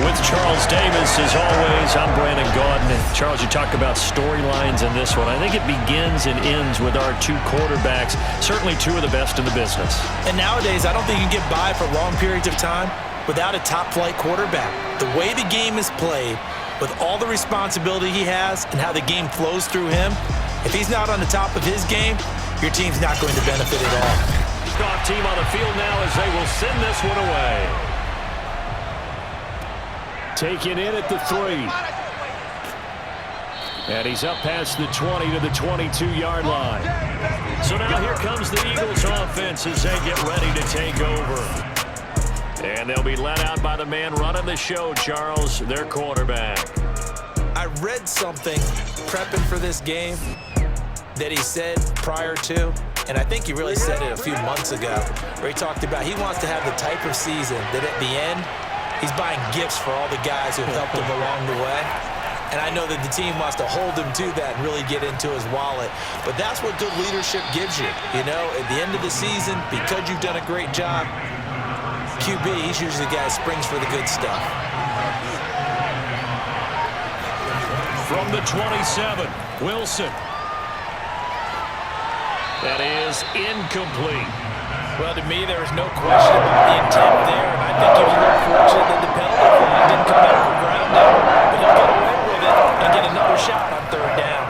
With Charles Davis, as always, I'm Brandon Gaudin. Charles, you talk about storylines in this one. I think it begins and ends with our two quarterbacks, certainly two of the best in the business. And nowadays, I don't think you can get by for long periods of time without a top-flight quarterback. The way the game is played, with all the responsibility he has and how the game flows through him, if he's not on the top of his game, your team's not going to benefit at all. Off team on the field now as they will send this one away. Taken in at the 3. And he's up past the 20 to the 22-yard line. So now here comes the Eagles offense as they get ready to take over. And they'll be led out by the man running the show, Charles, their quarterback. I read something prepping for this game that he said prior to, and I think he really said it a few months ago, where he talked about he wants to have the type of season that at the end, he's buying gifts for all the guys who helped him along the way. And I know that the team wants to hold him to that and really get into his wallet. But that's what good leadership gives you. You know, at the end of the season, because you've done a great job, QB, he's usually the guy who springs for the good stuff. From the 27, Wilson. That is incomplete. Well, to me, there was no question about the intent there, and I think he was a little fortunate that the penalty flag didn't come out for ground now, but he'll get away with it and get another shot on third down.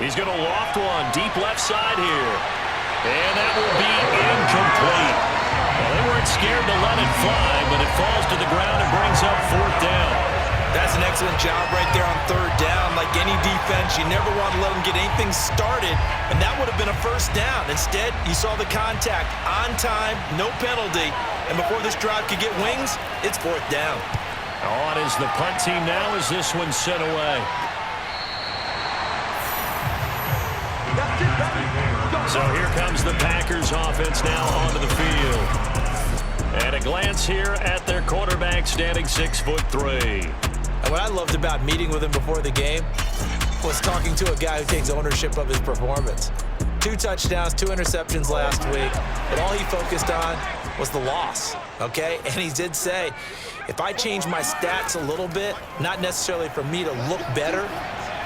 He's going to loft one deep left side here, and that will be incomplete. Well, they weren't scared to let it fly, but it falls to the ground and brings up fourth down. That's an excellent job right there on third down. Like any defense, you never want to let them get anything started, and that would have been a first down. Instead, you saw the contact on time, no penalty, and before this drive could get wings, it's fourth down. On is the punt team now as this one's sent away. So here comes the Packers offense now onto the field. And a glance here at their quarterback standing 6'3". And what I loved about meeting with him before the game was talking to a guy who takes ownership of his performance. 2 touchdowns, 2 interceptions last week, but all he focused on was the loss, okay? And he did say, if I change my stats a little bit, not necessarily for me to look better,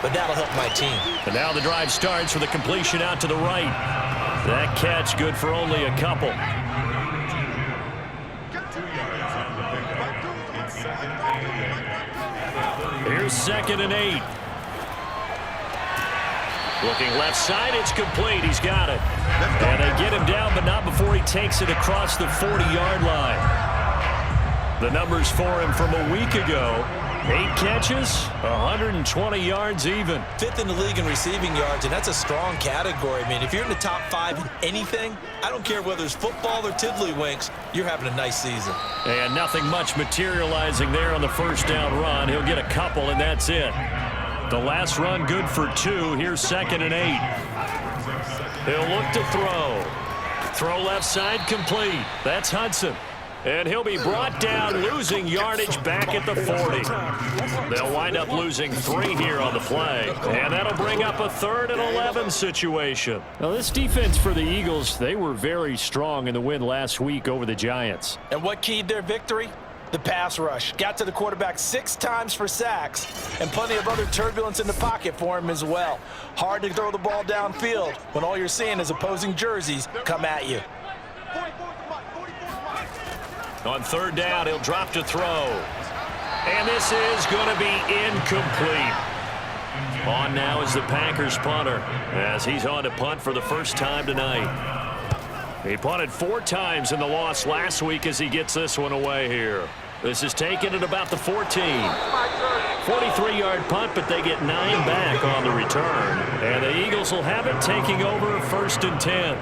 but that'll help my team. And now the drive starts with a completion out to the right. That catch good for only a couple. Here's 2nd and 8. Looking left side, it's complete. He's got it. And they get him down, but not before he takes it across the 40-yard line. The numbers for him from a week ago. 8 catches, 120 yards even. 5th in the league in receiving yards, and that's a strong category. I mean, if you're in the top 5 in anything, I don't care whether it's football or tiddlywinks, you're having a nice season. And nothing much materializing there on the first down run. He'll get a couple, and that's it. The last run good for 2. Here's 2nd and 8. He'll look to throw. Throw left side complete. That's Hudson. And he'll be brought down, losing yardage back at the 40. They'll wind up losing 3 here on the play. And that'll bring up a 3rd and 11 situation. Now, this defense for the Eagles, they were very strong in the win last week over the Giants. And what keyed their victory? The pass rush. Got to the quarterback 6 times for sacks, and plenty of other turbulence in the pocket for him as well. Hard to throw the ball downfield when all you're seeing is opposing jerseys come at you. On 3rd down, he'll drop to throw. And this is going to be incomplete. On now is the Packers punter as he's on to punt for the first time tonight. He punted 4 times in the loss last week as he gets this one away here. This is taken at about the 14. 43-yard punt, but they get 9 back on the return. And the Eagles will have it taking over 1st and 10.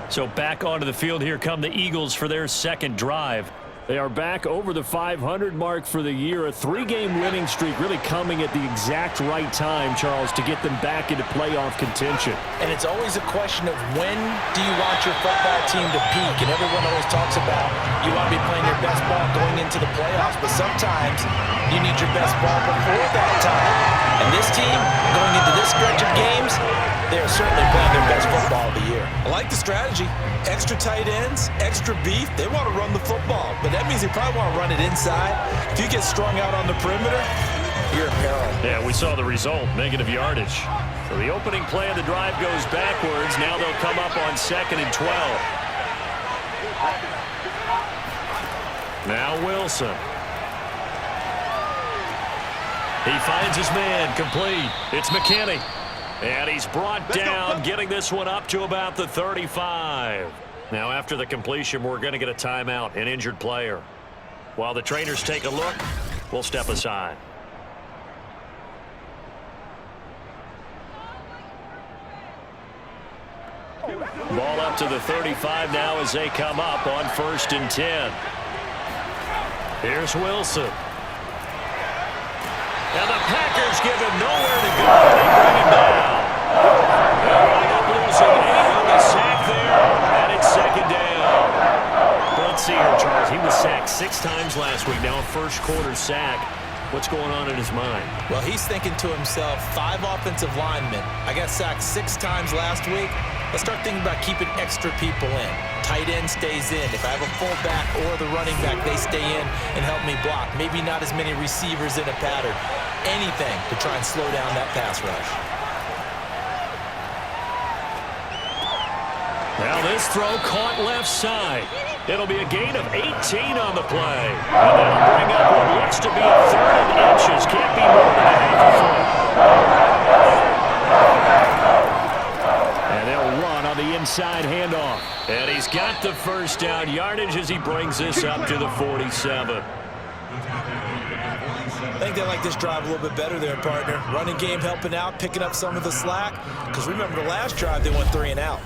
So back onto the field here come the Eagles for their 2nd drive. They are back over the 500 mark for the year. A 3-game winning streak really coming at the exact right time, Charles, to get them back into playoff contention. And it's always a question of when do you want your football team to peak? And everyone always talks about you want to be playing your best ball going into the playoffs, but sometimes you need your best ball before that time. And this team, going into this stretch of games, they are certainly playing their best football of the year. I like the strategy. Extra tight ends, extra beef. They want to run the football, but that means they probably want to run it inside. If you get strung out on the perimeter, you're in peril. Yeah, we saw the result, negative yardage. So the opening play of the drive goes backwards. Now they'll come up on 2nd and 12. Now Wilson. He finds his man, complete. It's McKinney. And he's brought down, getting this one up to about the 35. Now after the completion, we're going to get a timeout, an injured player. While the trainers take a look, we'll step aside. Ball up to the 35 now as they come up on 1st and 10. Here's Wilson. And the Packers give him nowhere to go. They bring him down. They'll wind up losing 8 on the sack there, and it's 2nd down. Let's see here, Charles. He was sacked 6 times last week. Now a first quarter sack. What's going on in his mind? Well, he's thinking to himself, 5 offensive linemen. I got sacked 6 times last week. Let's start thinking about keeping extra people in. Tight end stays in. If I have a fullback or the running back, they stay in and help me block. Maybe not as many receivers in a pattern. Anything to try and slow down that pass rush. Now this throw caught left side. It'll be a gain of 18 on the play. And that'll bring up what looks to be a 3rd and inches. Can't be more than a half a foot. And they'll run on the inside handoff. And he's got the first down yardage as he brings this up to the 47. I think they like this drive a little bit better there, partner. Running game helping out, picking up some of the slack. Because remember the last drive, they went 3 and out.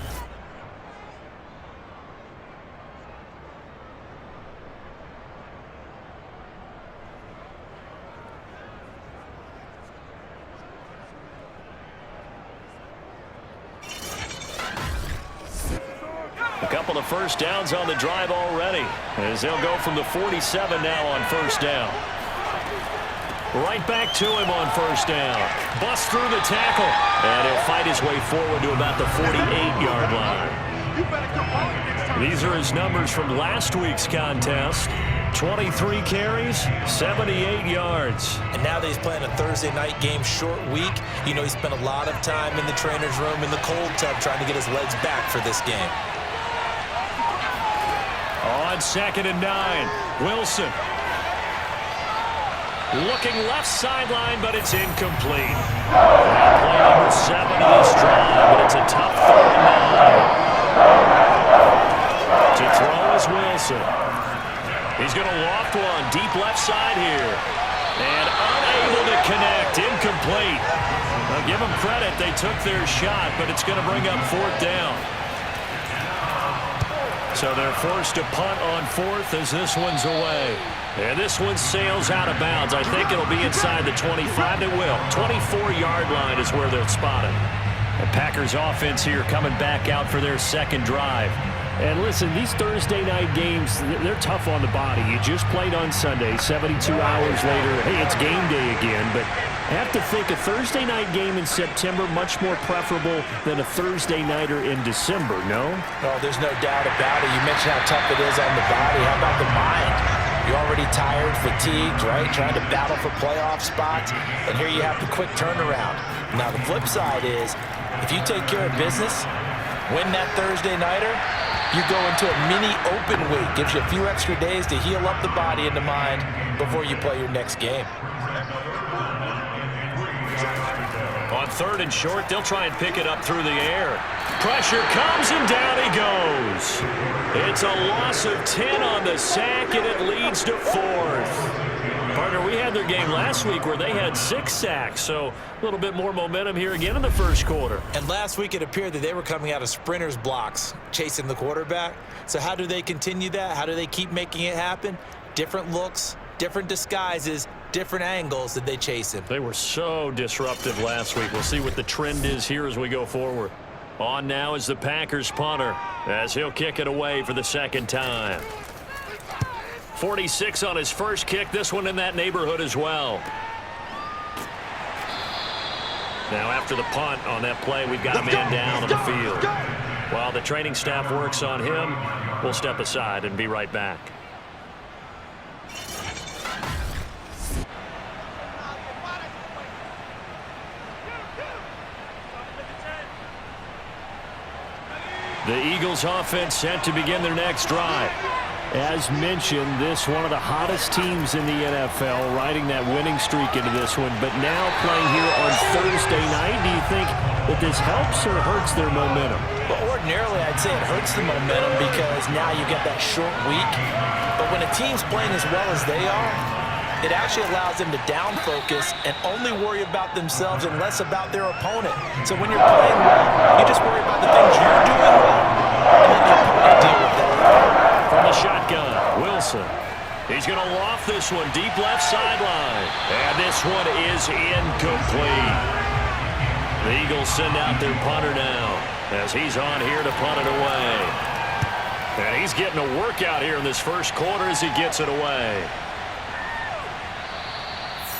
A couple of first downs on the drive already, as they'll go from the 47 now on 1st down. Right back to him on 1st down. Busts through the tackle, and he'll fight his way forward to about the 48-yard line. These are his numbers from last week's contest. 23 carries, 78 yards. And now that he's playing a Thursday night game, short week, you know he spent a lot of time in the trainer's room in the cold tub trying to get his legs back for this game. On 2nd and 9, Wilson. Looking left sideline, but it's incomplete. Now play number 7 of this drive, but it's a tough 3rd and 9. To throw is Wilson. He's going to loft one deep left side here. And unable to connect, incomplete. Now give them credit, they took their shot, but it's going to bring up 4th down. So they're forced to punt on 4th as this one's away. And this one sails out of bounds. I think it'll be inside the 25. It will. 24-yard line is where they'll spot it. The Packers offense here coming back out for their 2nd drive. And listen, these Thursday night games, they're tough on the body. You just played on Sunday, 72 hours later. Hey, it's game day again, but I have to think a Thursday night game in September much more preferable than a Thursday nighter in December, no? Oh, there's no doubt about it. You mentioned how tough it is on the body. How about the mind? You're already tired, fatigued, right? Trying to battle for playoff spots, and here you have the quick turnaround. Now, the flip side is, if you take care of business, win that Thursday nighter, you go into a mini open week. Gives you a few extra days to heal up the body and the mind before you play your next game. On 3rd and short, they'll try and pick it up through the air. Pressure comes, and down he goes. It's a loss of 10 on the sack, and it leads to 4th. Partner, we had their game last week where they had 6 sacks, so a little bit more momentum here again in the first quarter. And last week it appeared that they were coming out of sprinters blocks, chasing the quarterback. So how do they continue that? How do they keep making it happen? Different looks, different disguises, different angles that they chase him. They were so disruptive last week. We'll see what the trend is here as we go forward. On now is the Packers punter as he'll kick it away for the 2nd time. 46 on his first kick. This one in that neighborhood as well. Now after the punt on that play, we've got a man down on the field. While the training staff works on him, we'll step aside and be right back. The Eagles offense set to begin their next drive. As mentioned, this one of the hottest teams in the NFL, riding that winning streak into this one, but now playing here on Thursday night. Do you think that this helps or hurts their momentum? Well, ordinarily, I'd say it hurts the momentum because now you get that short week. But when a team's playing as well as they are, it actually allows them to down focus and only worry about themselves and less about their opponent. So when you're playing well, you just worry about the things you're doing well, and let the opponent deal with that. From the shotgun, Wilson. He's going to loft this one deep left sideline. And this one is incomplete. The Eagles send out their punter now as he's on here to punt it away. And he's getting a workout here in this first quarter as he gets it away.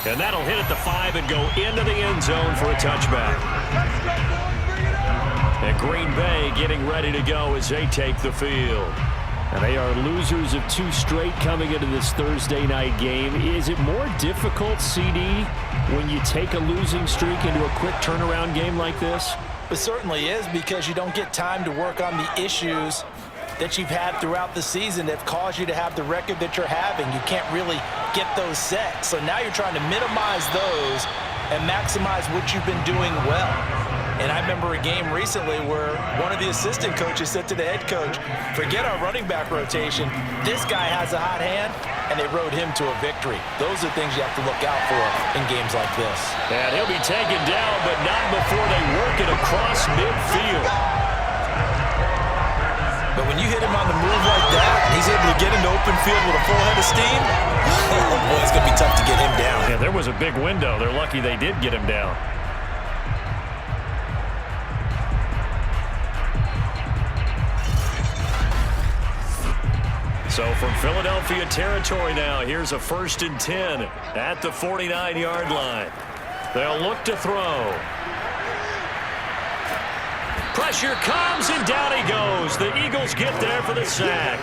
And that'll hit at the 5 and go into the end zone for a touchback. And Green Bay getting ready to go as they take the field. And they are losers of 2 straight coming into this Thursday night game. Is it more difficult, CD, when you take a losing streak into a quick turnaround game like this? It certainly is, because you don't get time to work on the issues that you've had throughout the season that have caused you to have the record that you're having. You can't really get those set. So now you're trying to minimize those and maximize what you've been doing well. And I remember a game recently where one of the assistant coaches said to the head coach, forget our running back rotation. This guy has a hot hand, and they rode him to a victory. Those are things you have to look out for in games like this. And he'll be taken down, but not before they work it across midfield. But when you hit him on the move like that, he's able to get into open field with a full head of steam, oh boy, it's going to be tough to get him down. Yeah, there was a big window. They're lucky they did get him down. So from Philadelphia territory now, here's a 1st and 10 at the 49-yard line. They'll look to throw. Pressure comes, and down he goes. The Eagles get there for the sack.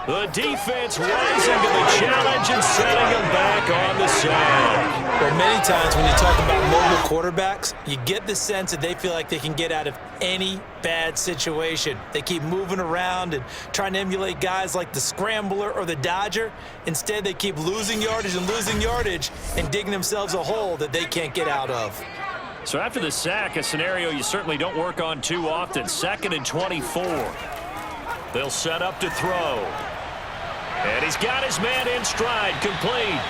The defense rising to the challenge and setting them back on the sack. Well, many times when you talk about mobile quarterbacks, you get the sense that they feel like they can get out of any bad situation. They keep moving around and trying to emulate guys like the Scrambler or the Dodger. Instead, they keep losing yardage and digging themselves a hole that they can't get out of. So after the sack, a scenario you certainly don't work on too often. 2nd and 24. They'll set up to throw. And he's got his man in stride, complete.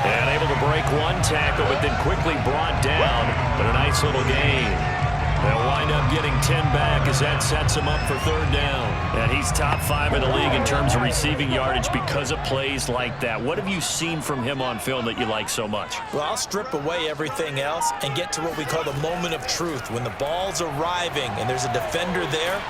And able to break one tackle, but then quickly brought down. But a nice little gain. They'll wind up getting 10 back as that sets him up for 3rd down. And he's top 5 in the league in terms of receiving yardage because of plays like that. What have you seen from him on film that you like so much? Well, I'll strip away everything else and get to what we call the moment of truth. When the ball's arriving and there's a defender there,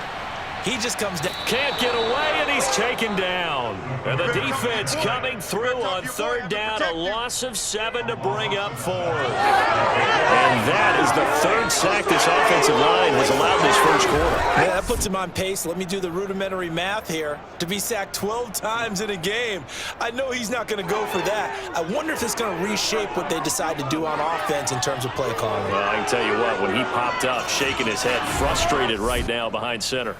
he just comes down. Can't get away, and he's taken down. And the defense coming through on 3rd down, a loss of 7 to bring up 4. And that is the 3rd sack this offensive line has allowed this first quarter. Yeah, that puts him on pace. Let me do the rudimentary math here. To be sacked 12 times in a game, I know he's not going to go for that. I wonder if it's going to reshape what they decide to do on offense in terms of play calling. Well, I can tell you what, when he popped up, shaking his head, frustrated right now behind center.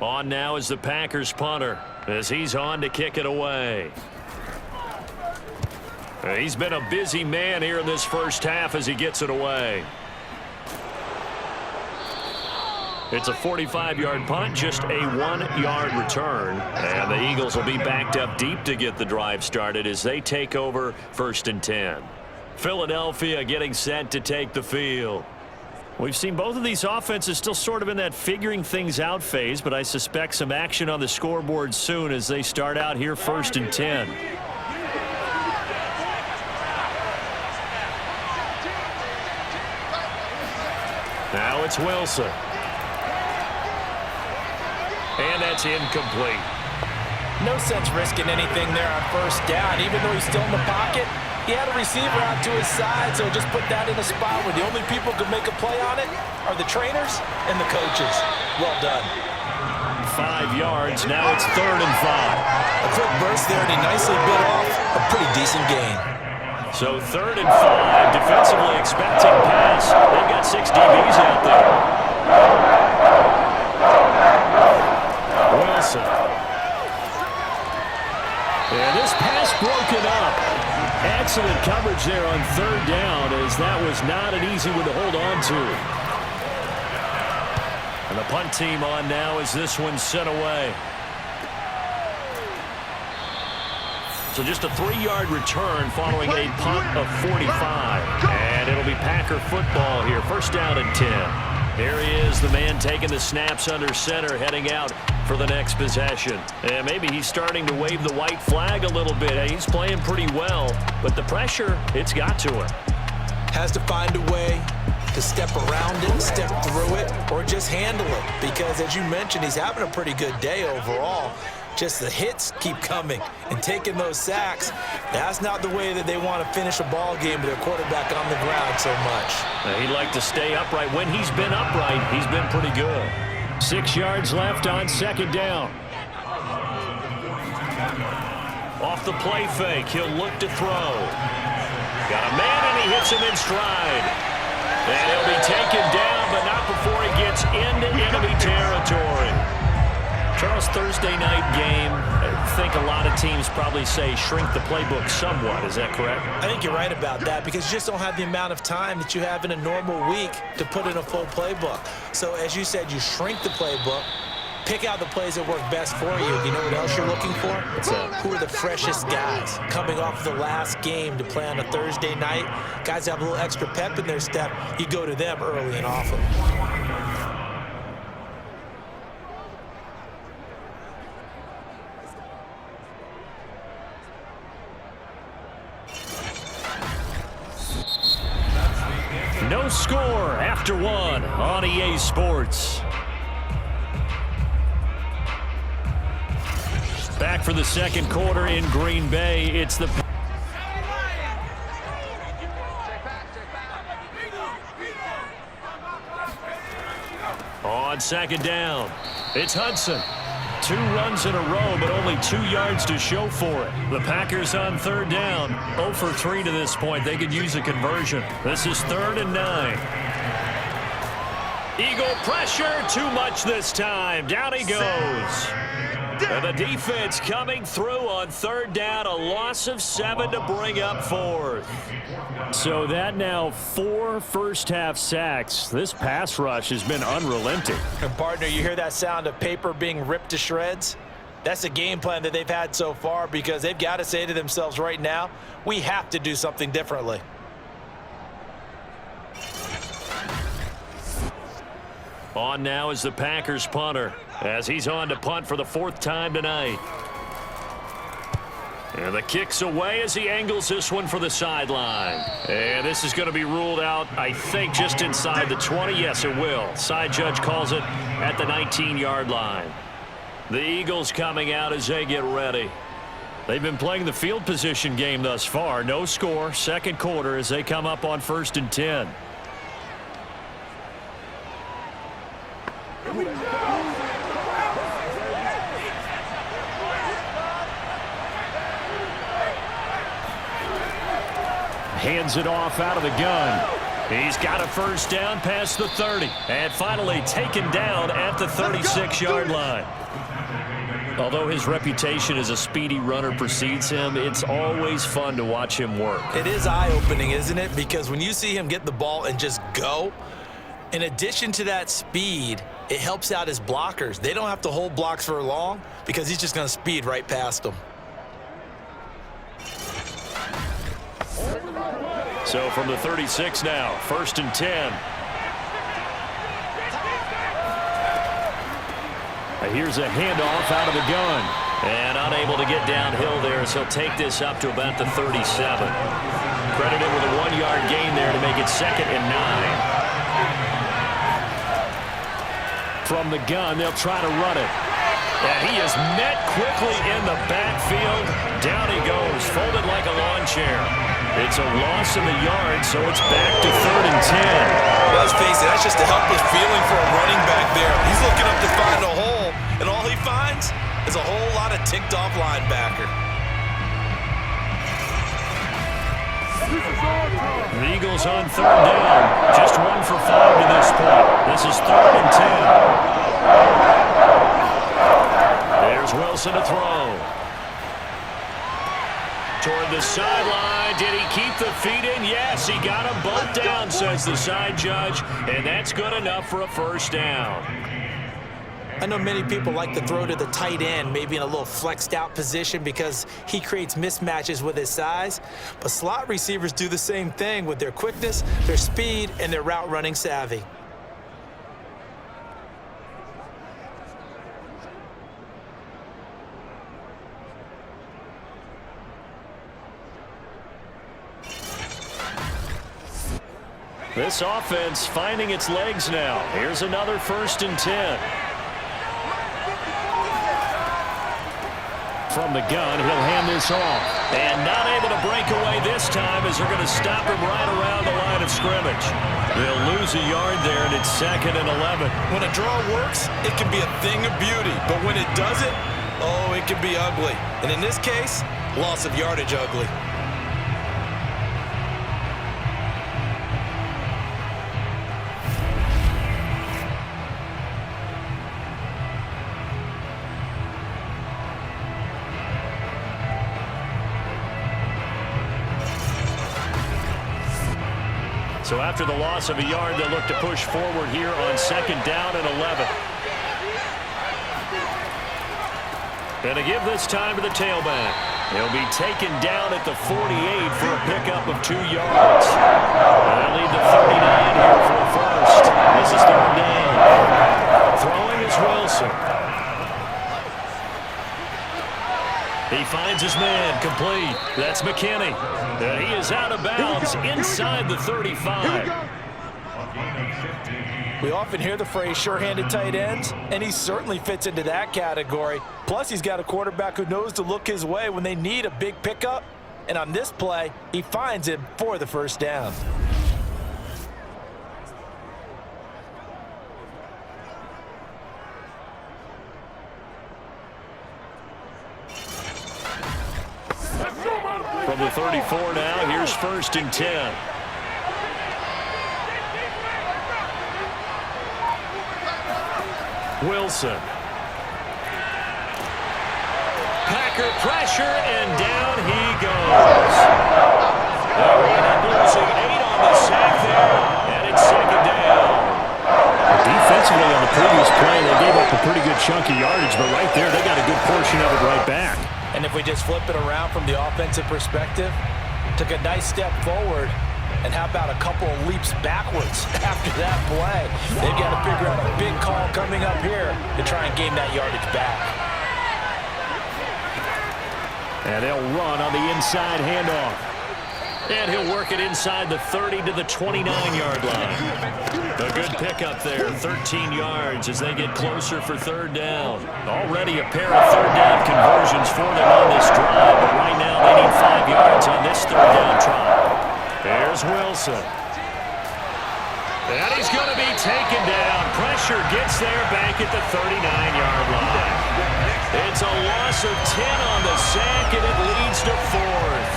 On now is the Packers punter as he's on to kick it away. He's been a busy man here in this first half as he gets it away. It's a 45-yard punt, just a 1-yard return. And the Eagles will be backed up deep to get the drive started as they take over 1st and 10. Philadelphia getting set to take the field. We've seen both of these offenses still sort of in that figuring things out phase, but I suspect some action on the scoreboard soon as they start out here 1st and 10. Now it's Wilson. And that's incomplete. No sense risking anything there on 1st down. Even though he's still in the pocket, He had a receiver out to his side, so just put that in a spot where the only people who can make a play on it are the trainers and the coaches. Well done. 5 yards. Now it's 3rd and 5. A quick burst there, and he nicely bit off a pretty decent gain. So 3rd and 5, defensively expecting pass. They've got 6 DBs out there. Wilson. And this pass broken up. Excellent coverage there on 3rd down, as that was not an easy one to hold on to. And the punt team on now as this one's sent away. So just a 3-yard return following a punt of 45. And it'll be Packer football here. 1st down and 10. Here he is, the man taking the snaps under center, heading out for the next possession. And maybe he's starting to wave the white flag a little bit. He's playing pretty well, but the pressure, it's got to him. Has to find a way to step around it, step through it, or just handle it. Because as you mentioned, he's having a pretty good day overall. Just the hits keep coming and taking those sacks. That's not the way that they want to finish a ball game with their quarterback on the ground so much. He'd like to stay upright. When he's been upright, he's been pretty good. 6 yards left on 2nd down. Off the play fake, he'll look to throw. Got a man, and he hits him in stride. And he'll be taken down, but not before he gets into enemy territory. Charles, Thursday night game, I think a lot of teams probably say shrink the playbook somewhat. Is that correct? I think you're right about that, because you just don't have the amount of time that you have in a normal week to put in a full playbook. So as you said, you shrink the playbook, pick out the plays that work best for you. You know what else you're looking for? Who are the freshest guys coming off the last game to play on a Thursday night? Guys have a little extra pep in their step. You go to them early and often. No score after 1 on EA Sports. Back for the 2nd quarter in Green Bay. It's the... On 2nd down, it's Hudson. 2 runs in a row, but only 2 yards to show for it. The Packers on 3rd down. 0 for 3 to this point. They could use a conversion. This is 3rd and 9. Eagle pressure, too much this time. Down he goes. And the defense coming through on 3rd down. A loss of 7 to bring up 4th. So that now 4 first-half sacks. This pass rush has been unrelenting. And partner, you hear that sound of paper being ripped to shreds? That's a game plan that they've had so far, because they've got to say to themselves right now, we have to do something differently. On now is the Packers punter, as he's on to punt for the 4th time tonight. And the kick's away as he angles this one for the sideline. And this is going to be ruled out, I think, just inside the 20. Yes, it will. Side judge calls it at the 19-yard line. The Eagles coming out as they get ready. They've been playing the field position game thus far. No score, 2nd quarter as they come up on 1st and 10. Hands it off out of the gun. He's got a 1st down past the 30. And finally taken down at the 36-yard line. Although his reputation as a speedy runner precedes him, it's always fun to watch him work. It is eye-opening, isn't it? Because when you see him get the ball and just go, in addition to that speed, it helps out his blockers. They don't have to hold blocks for long because he's just going to speed right past them. So from the 36 now, 1st and 10. Here's a handoff out of the gun. And unable to get downhill there, so he'll take this up to about the 37. Credited with a 1-yard gain there to make it 2nd and 9. From the gun, they'll try to run it. And he is met quickly in the backfield. Down he goes, folded like a lawn chair. It's a loss of a yard, so it's back to 3rd and 10. Well, let's face it, that's just a helpless feeling for a running back there. He's looking up to find a hole, and all he finds is a whole lot of ticked-off linebacker. The Eagles on 3rd down. Just 1 for 5 to this point. This is 3rd and 10. There's Wilson to throw. Toward the sideline. Did he keep the feet in? Yes, he got them both down, says the side judge. And that's good enough for a 1st down. I know many people like to throw to the tight end, maybe in a little flexed out position because he creates mismatches with his size. But slot receivers do the same thing with their quickness, their speed, and their route running savvy. This offense finding its legs now. Here's another 1st and 10. From the gun, he'll hand this off. And not able to break away this time as they're going to stop him right around the line of scrimmage. They'll lose a yard there, and it's 2nd and 11. When a draw works, it can be a thing of beauty. But when it doesn't, oh, it can be ugly. And in this case, loss of yardage ugly. So after the loss of a yard, they'll look to push forward here on 2nd down and 11. And to give this time to the tailback. He'll be taken down at the 48 for a pickup of 2 yards. And they'll lead the 39 here for a 1st. This is 3rd down. Throwing is Wilson. He finds his man, complete. That's McKinney. And he is out of bounds inside the 35. We often hear the phrase sure-handed tight ends, and he certainly fits into that category. Plus, he's got a quarterback who knows to look his way when they need a big pickup. And on this play, he finds him for the 1st down. From the 34 now, here's 1st and 10. Wilson. Packer pressure, and down he goes. They're losing 8 on the sack there, and it's 2nd down. Defensively on the previous play, they gave up a pretty good chunk of yardage, but right there, they got a good portion of it right back. And if we just flip it around from the offensive perspective, took a nice step forward, and how about a couple of leaps backwards after that play? They've got to figure out a big call coming up here to try and gain that yardage back. And they'll run on the inside handoff. And he'll work it inside the 30 to the 29-yard line. A good pickup there, 13 yards as they get closer for 3rd down. Already a pair of 3rd down conversions for them on this drive, but right now they need 5 yards on this 3rd down try. There's Wilson. And he's going to be taken down. Pressure gets there back at the 39-yard line. It's a loss of 10 on the sack, and it leads to 4th.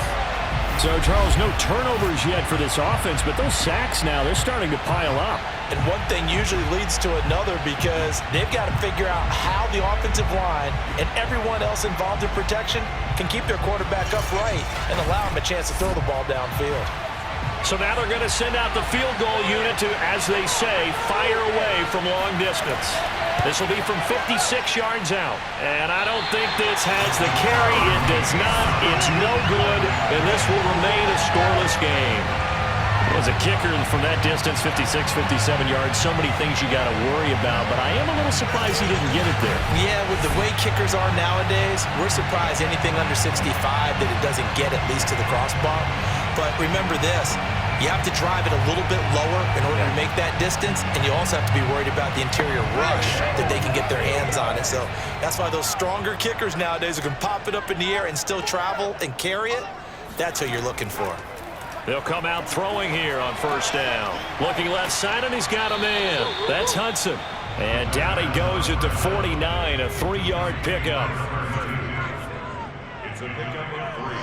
So, Charles, no turnovers yet for this offense, but those sacks now, they're starting to pile up. And one thing usually leads to another because they've got to figure out how the offensive line and everyone else involved in protection can keep their quarterback upright and allow him a chance to throw the ball downfield. So now they're going to send out the field goal unit to, as they say, fire away from long distance. This will be from 56 yards out. And I don't think this has the carry. It does not. It's no good. And this will remain a scoreless game. As a kicker from that distance, 56, 57 yards, so many things you got to worry about. But I am a little surprised he didn't get it there. Yeah, with the way kickers are nowadays, we're surprised anything under 65 that it doesn't get at least to the crossbar. But remember this, you have to drive it a little bit lower in order to make that distance, and you also have to be worried about the interior rush that they can get their hands on it. So that's why those stronger kickers nowadays who can pop it up in the air and still travel and carry it, That's who you're looking for. They'll come out throwing here on first down. Looking left side, and he's got a man. That's Hudson. And down he goes at the 49, a 3-yard pickup. It's a pickup in 3.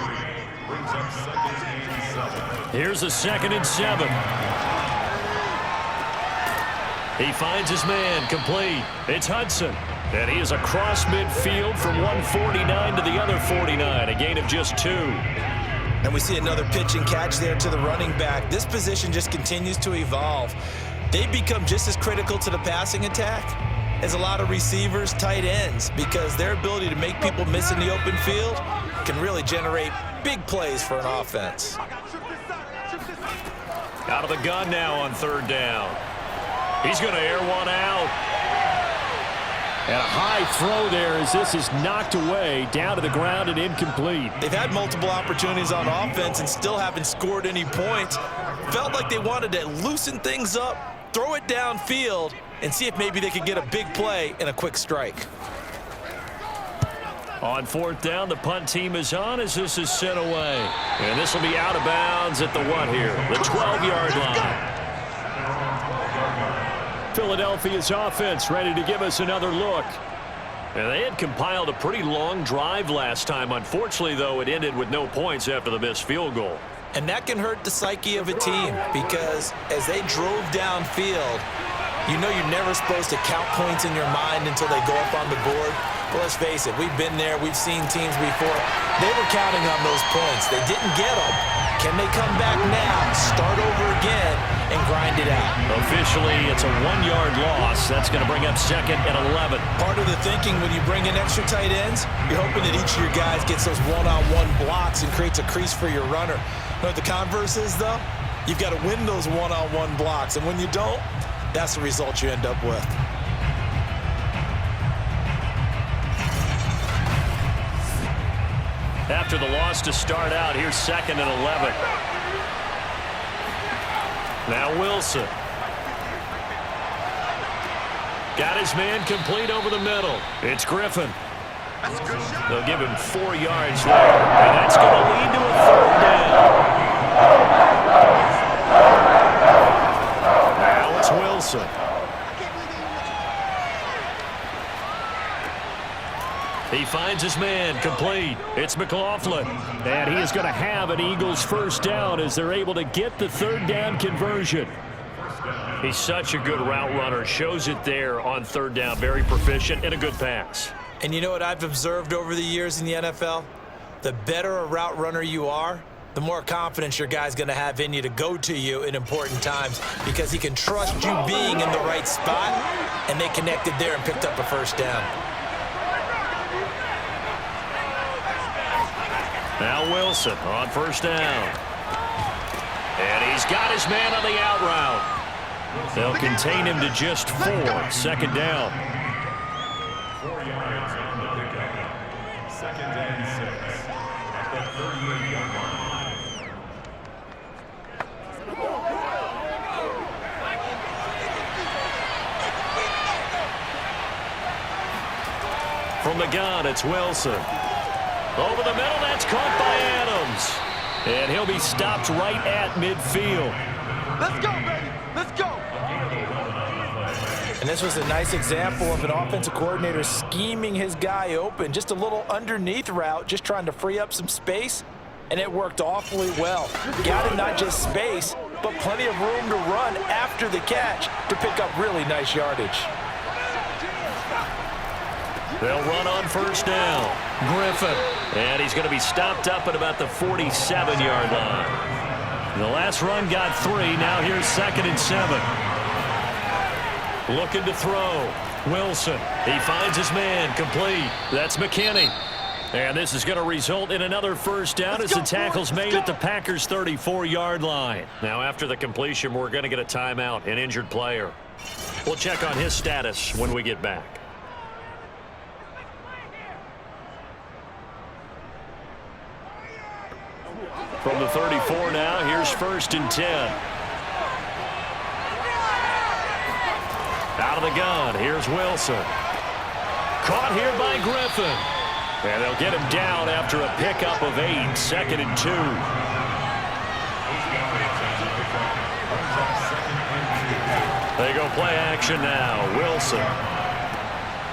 Brings up 2nd and 7. Here's a 2nd and 7. He finds his man, complete. It's Hudson. And he is across midfield from 149 to the other 49, a gain of just 2. And we see another pitch and catch there to the running back. This position just continues to evolve. They become just as critical to the passing attack as a lot of receivers, tight ends, because their ability to make people miss in the open field can really generate big plays for an offense. Out of the gun now on 3rd down. He's going to air one out. And a high throw there as this is knocked away, down to the ground and incomplete. They've had multiple opportunities on offense and still haven't scored any points. Felt like they wanted to loosen things up, throw it downfield, and see if maybe they could get a big play and a quick strike. On 4th down, the punt team is on as this is sent away. And this will be out of bounds at the what here? The 12-yard line. Philadelphia's offense ready to give us another look. And they had compiled a pretty long drive last time. Unfortunately, though, it ended with no points after the missed field goal. And that can hurt the psyche of a team because as they drove downfield, you know you're never supposed to count points in your mind until they go up on the board. But let's face it, we've been there, we've seen teams before. They were counting on those points. They didn't get them. Can they come back now, start over again, and grind it out? Officially, it's a 1-yard loss. That's going to bring up 2nd and 11. Part of the thinking when you bring in extra tight ends, you're hoping that each of your guys gets those one-on-one blocks and creates a crease for your runner. You know what the converse is, though? You've got to win those one-on-one blocks, and when you don't, that's the result you end up with. After the loss to start out, here's 2nd and 11. Now Wilson. Got his man complete over the middle. It's Griffin. They'll give him 4 yards there, and that's going to lead to a 3rd down. Now it's Wilson. He finds his man complete. It's McLaughlin. And he is going to have an Eagles 1st down as they're able to get the 3rd down conversion. He's such a good route runner. Shows it there on 3rd down. Very proficient and a good pass. And you know what I've observed over the years in the NFL? The better a route runner you are, the more confidence your guy's going to have in you to go to you in important times because he can trust you being in the right spot, and they connected there and picked up a 1st down. Now Wilson on 1st down. And he's got his man on the out route. They'll contain him to just 4. 2nd down. 4 yards on the pickup. 2nd and 6. At the 38-yard line. From the gun, it's Wilson. Over the middle, that's caught by Adams. And he'll be stopped right at midfield. Let's go, baby. Let's go. And this was a nice example of an offensive coordinator scheming his guy open. Just a little underneath route, just trying to free up some space. And it worked awfully well. Got him not just space, but plenty of room to run after the catch to pick up really nice yardage. They'll run on 1st down. Griffin. And he's going to be stopped up at about the 47-yard line. The last run got 3. Now here's 2nd and 7. Looking to throw. Wilson. He finds his man complete. That's McKinney. And this is going to result in another 1st down as the tackle's made at the Packers' 34-yard line. Now after the completion, we're going to get a timeout, an injured player. We'll check on his status when we get back. From the 34 now, here's 1st and 10. Out of the gun, here's Wilson. Caught here by Griffin. And they'll get him down after a pickup of 8, 2nd and 2. They go play action now. Wilson.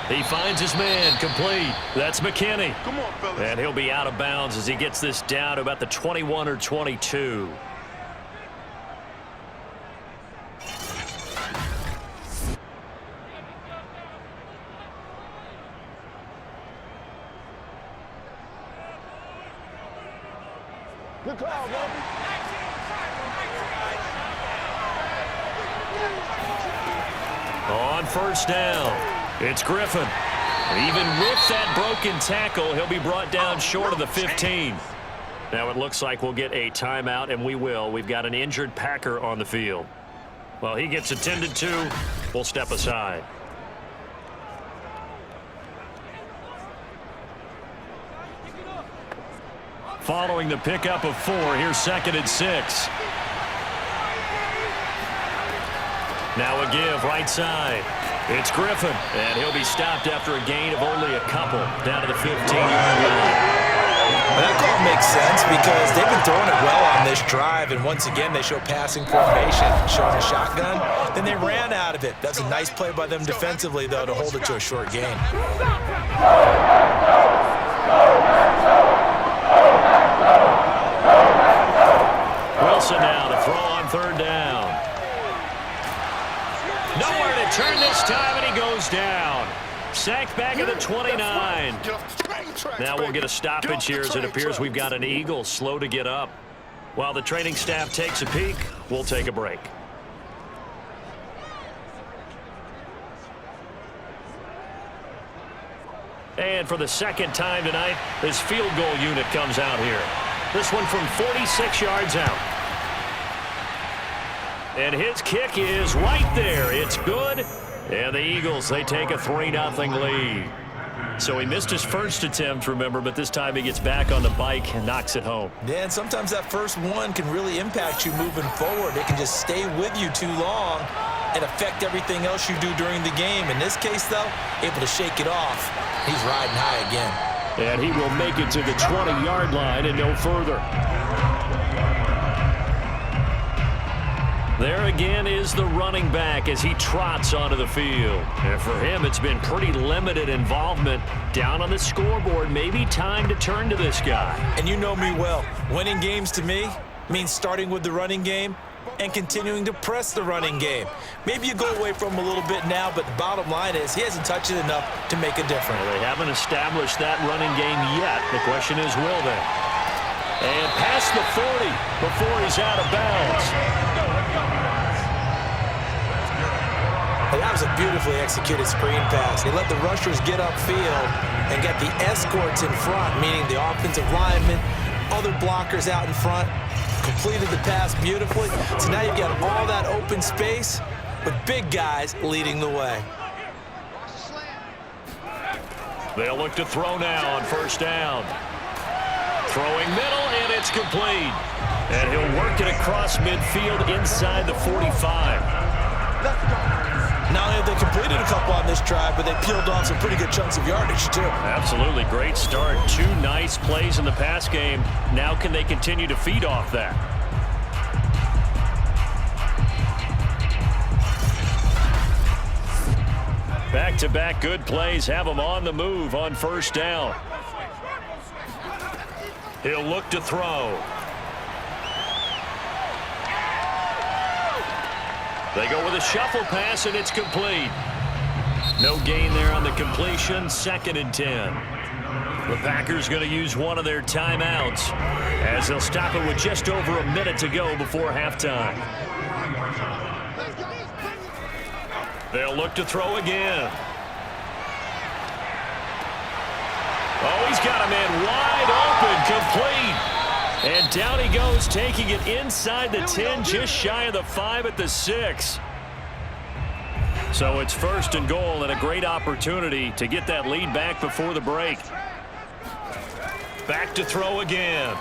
He finds his man, complete. That's McKinney. Come on, fellas. And he'll be out of bounds as he gets this down to about the 21 or 22. Good call, baby. On first down, it's Griffin. Even with that broken tackle, he'll be brought down short of the 15. Now it looks like we'll get a timeout, and we will. We've got an injured Packer on the field. Well, he gets attended to. We'll step aside. Following the pickup of 4, here's 2nd and 6. Now a give right side. It's Griffin, and he'll be stopped after a gain of only a couple down to the 15-yard line. Well, that call makes sense because they've been throwing it well on this drive, and once again they show passing formation, showing a shotgun. Then they ran out of it. That's a nice play by them defensively, though, to hold it to a short gain. Wilson now to throw on 3rd down. Nowhere to turn this time, and he goes down. Sacked back at the 29. Now we'll get a stoppage here as it appears we've got an Eagle slow to get up. While the training staff takes a peek, we'll take a break. And for the second time tonight, this field goal unit comes out here. This one from 46 yards out. And his kick is right there. It's good. And the Eagles, they take a 3-0 lead. So he missed his first attempt, remember, but this time he gets back on the bike and knocks it home. Yeah, and sometimes that first one can really impact you moving forward. It can just stay with you too long and affect everything else you do during the game. In this case, though, able to shake it off. He's riding high again. And he will make it to the 20-yard line and no further. There again is the running back as he trots onto the field. And for him, it's been pretty limited involvement. Down on the scoreboard, maybe time to turn to this guy. And you know me well. Winning games to me means starting with the running game and continuing to press the running game. Maybe you go away from him a little bit now, but the bottom line is he hasn't touched it enough to make a difference. Well, they haven't established that running game yet. The question is, will they? And past the 40 before he's out of bounds. And that was a beautifully executed screen pass. They let the rushers get upfield and got the escorts in front, meaning the offensive linemen, other blockers out in front, completed the pass beautifully. So now you've got all that open space with big guys leading the way. They'll look to throw now on first down. Throwing middle, and it's complete. And he'll work it across midfield inside the 45. Let's go. Not only have they completed a couple on this drive, but they peeled off some pretty good chunks of yardage, too. Absolutely. Great start. 2 nice plays in the pass game. Now can they continue to feed off that? Back-to-back good plays have them on the move on first down. He'll look to throw. They go with a shuffle pass, and it's complete. No gain there on the completion. 2nd and 10. The Packers going to use one of their timeouts as they'll stop it with just over a minute to go before halftime. They'll look to throw again. Oh, he's got a man wide open, complete. And down he goes, taking it inside the 10, just shy of the 5 at the 6. So it's 1st and goal, and a great opportunity to get that lead back before the break. Back to throw again.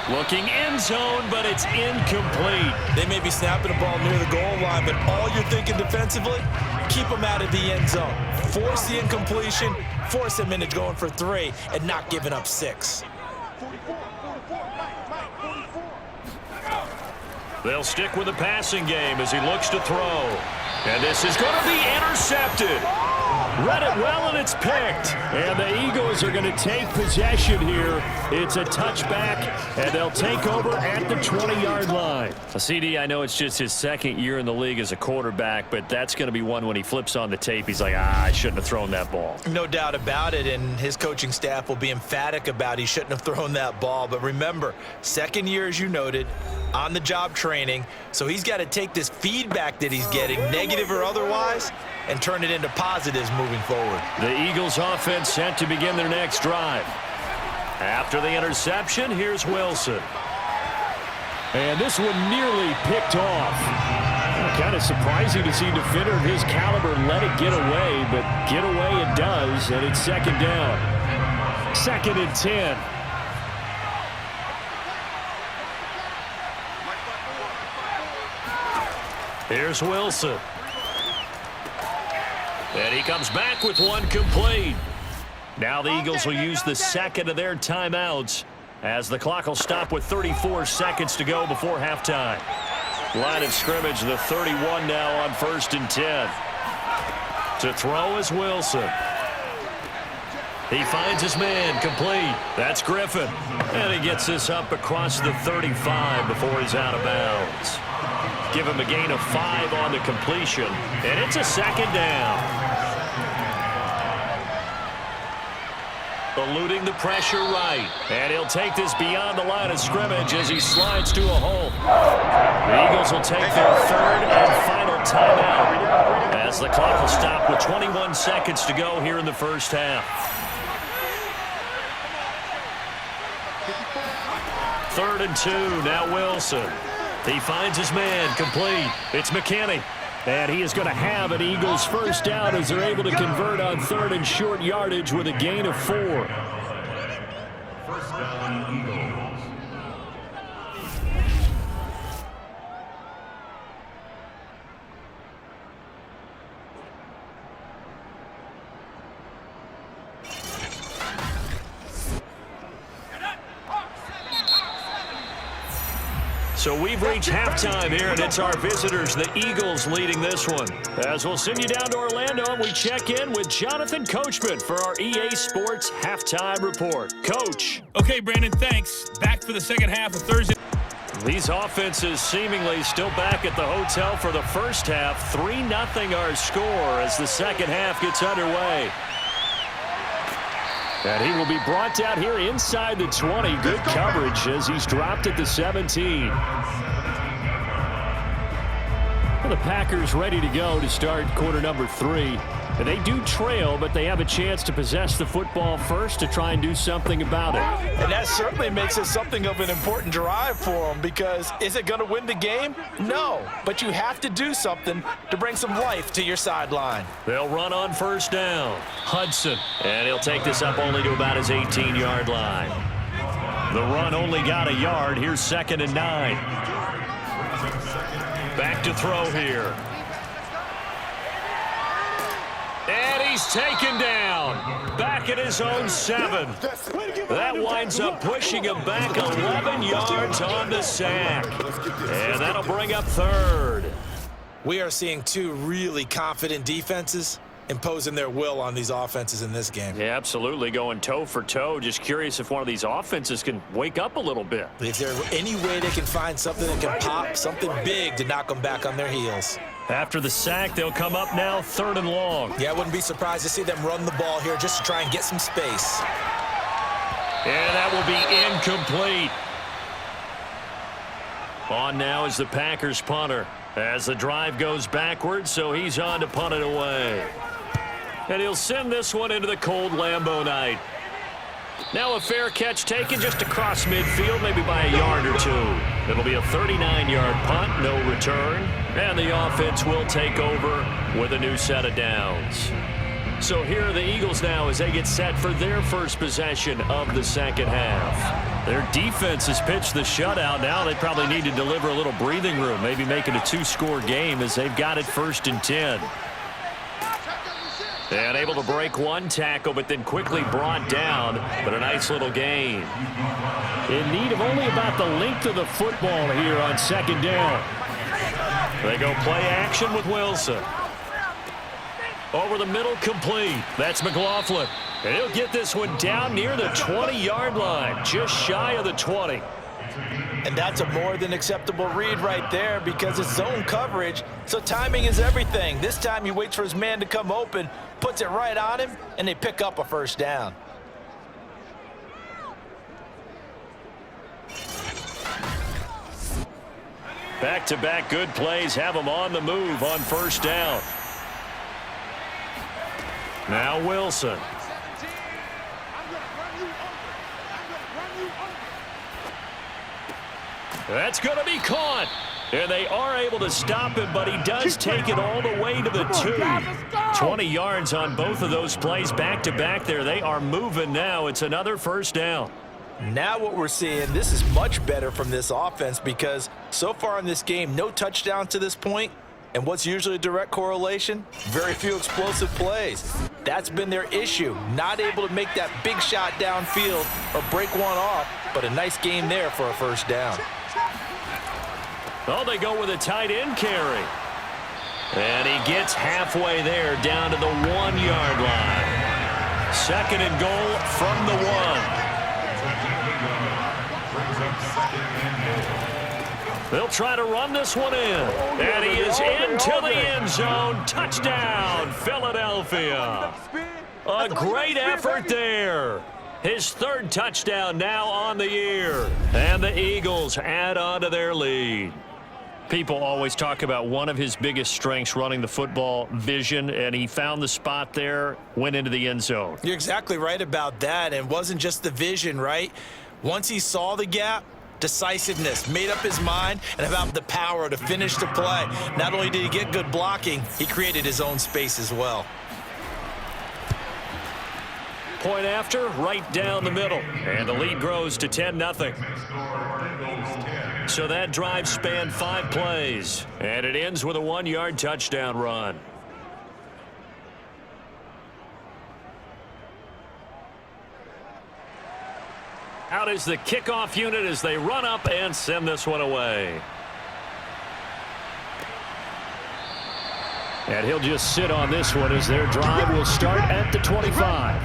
Looking end zone, but it's incomplete. They may be snapping the ball near the goal line, but all you're thinking defensively, keep them out of the end zone. Force the incompletion, force him into going for 3 and not giving up 6. They'll stick with the passing game as he looks to throw. And this is going to be intercepted. Read it well, and it's picked. And the Eagles are going to take possession here. It's a touchback, and they'll take over at the 20-yard line. CD, I know it's just his second year in the league as a quarterback, but that's going to be one when he flips on the tape. He's like, I shouldn't have thrown that ball. No doubt about it, and his coaching staff will be emphatic about he shouldn't have thrown that ball. But remember, second year, as you noted, on-the-job training, so he's got to take this feedback that he's getting, negative or otherwise, and turn it into positives moving forward. The Eagles offense set to begin their next drive. After the interception, here's Wilson. And this one nearly picked off. Kind of surprising to see a defender of his caliber let it get away, but get away it does, and it's second down. 2nd and 10. Here's Wilson. And he comes back with one complete. Now the Eagles will use the second of their timeouts as the clock will stop with 34 seconds to go before halftime. Line of scrimmage, the 31 now on 1st and 10. To throw is Wilson. He finds his man, complete. That's Griffin. And he gets this up across the 35 before he's out of bounds. Give him a gain of 5 on the completion, and it's a second down. Eluding the pressure right, and he'll take this beyond the line of scrimmage as he slides to a hole. The Eagles will take their 3rd and final timeout as the clock will stop with 21 seconds to go here in the first half. 3rd and 2, now Wilson. He finds his man, complete. It's McKinney. And he is going to have an Eagles first down as they're able to convert on 3rd and short yardage with a gain of 4. First down, Eagles. So we've reached halftime here, and it's our visitors, the Eagles, leading this one. As we'll send you down to Orlando, and we check in with Jonathan Coachman for our EA Sports Halftime Report. Coach. Okay, Brandon, thanks. Back for the second half of Thursday. These offenses seemingly still back at the hotel for the first half. 3-0 our score as the second half gets underway. And he will be brought down here inside the 20. Good coverage as he's dropped at the 17. Well, the Packers ready to go to start quarter number 3. And they do trail, but they have a chance to possess the football first to try and do something about it. And that certainly makes it something of an important drive for them, because is it going to win the game? No, but you have to do something to bring some life to your sideline. They'll run on first down. Hudson, and he'll take this up only to about his 18-yard line. The run only got a yard. Here's 2nd and 9. Back to throw here. And he's taken down. Back at his own 7. That winds up pushing him back 11 yards on the sack. And that'll bring up 3rd. We are seeing 2 really confident defenses imposing their will on these offenses in this game. Yeah, absolutely, going toe for toe. Just curious if one of these offenses can wake up a little bit. If there's any way they can find something that can pop, something big to knock them back on their heels. After the sack, they'll come up now 3rd and long. Yeah, I wouldn't be surprised to see them run the ball here just to try and get some space. And that will be incomplete. On now is the Packers punter as the drive goes backwards, so he's on to punt it away. And he'll send this one into the cold Lambeau night. Now a fair catch taken just across midfield, maybe by a yard or 2. It'll be a 39-yard punt, no return. And the offense will take over with a new set of downs. So here are the Eagles now as they get set for their first possession of the second half. Their defense has pitched the shutout. Now they probably need to deliver a little breathing room, maybe make it a 2-score game as they've got it 1st and 10. And able to break one tackle, but then quickly brought down. But a nice little gain. In need of only about the length of the football here on second down. They go play action with Wilson. Over the middle, complete. That's McLaughlin. And he'll get this one down near the 20-yard line, just shy of the 20. And that's a more than acceptable read right there because it's zone coverage, so timing is everything. This time he waits for his man to come open, puts it right on him, and they pick up a first down. Back-to-back good plays have them on the move on first down. Now Wilson. That's going to be caught. And they are able to stop him, but he does take it all the way to the 2. 20 yards on both of those plays back-to-back there. They are moving now. It's another first down. Now what we're seeing, this is much better from this offense because so far in this game, no touchdown to this point. And what's usually a direct correlation? Very few explosive plays. That's been their issue. Not able to make that big shot downfield or break one off, but a nice game there for a first down. Oh, they go with a tight end carry. And he gets halfway there down to the 1-yard line. Second and goal from the 1. They'll try to run this one in. And he is into the end zone. Touchdown, Philadelphia. A great effort there. His third touchdown now on the year. And the Eagles add on to their lead. People always talk about one of his biggest strengths running the football, vision, and he found the spot there, went into the end zone. You're exactly right about that. And it wasn't just the vision, right? Once he saw the gap, decisiveness, made up his mind, and about the power to finish the play. Not only did he get good blocking, he created his own space as well. Point after, right down the middle. And the lead grows to 10-0. So that drive spanned 5 plays. And it ends with a 1-yard touchdown run. Out is the kickoff unit as they run up and send this one away. And he'll just sit on this one as their drive will start at the 25.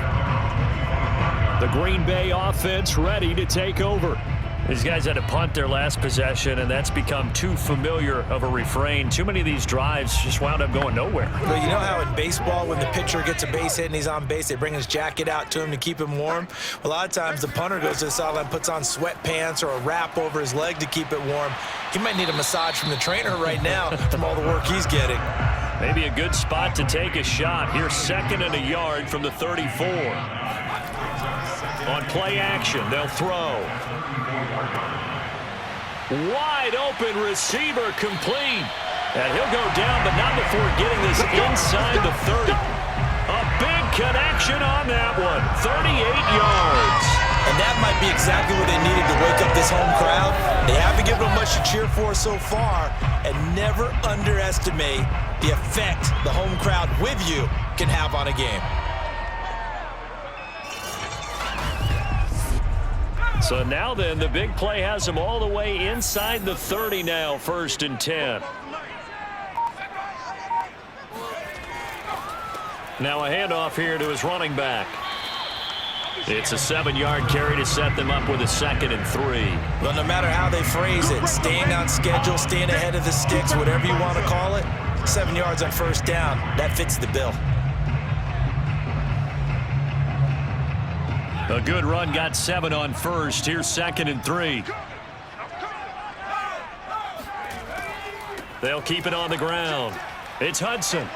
The Green Bay offense ready to take over. These guys had to punt their last possession, and that's become too familiar of a refrain. Too many of these drives just wound up going nowhere. Well, you know how in baseball, when the pitcher gets a base hit and he's on base, they bring his jacket out to him to keep him warm? A lot of times the punter goes to the sideline, puts on sweatpants or a wrap over his leg to keep it warm. He might need a massage from the trainer right now from all the work he's getting. Maybe a good spot to take a shot. Here's 2nd and a yard from the 34. On play action, they'll throw. Wide open receiver complete. And he'll go down, but not before getting this inside the 30. A big connection on that one. 38 yards. And that might be exactly what they needed to wake up this home crowd. They haven't given them much to cheer for so far. And never underestimate the effect the home crowd with you can have on a game. So now then, the big play has him all the way inside the 30 now, 1st and 10. Now a handoff here to his running back. It's a 7-yard carry to set them up with a 2nd and 3. Well, no matter how they phrase it, staying on schedule, staying ahead of the sticks, whatever you want to call it, 7 yards on first down, that fits the bill. A good run got 7 on first. Here's 2nd and 3. They'll keep it on the ground. It's Hudson.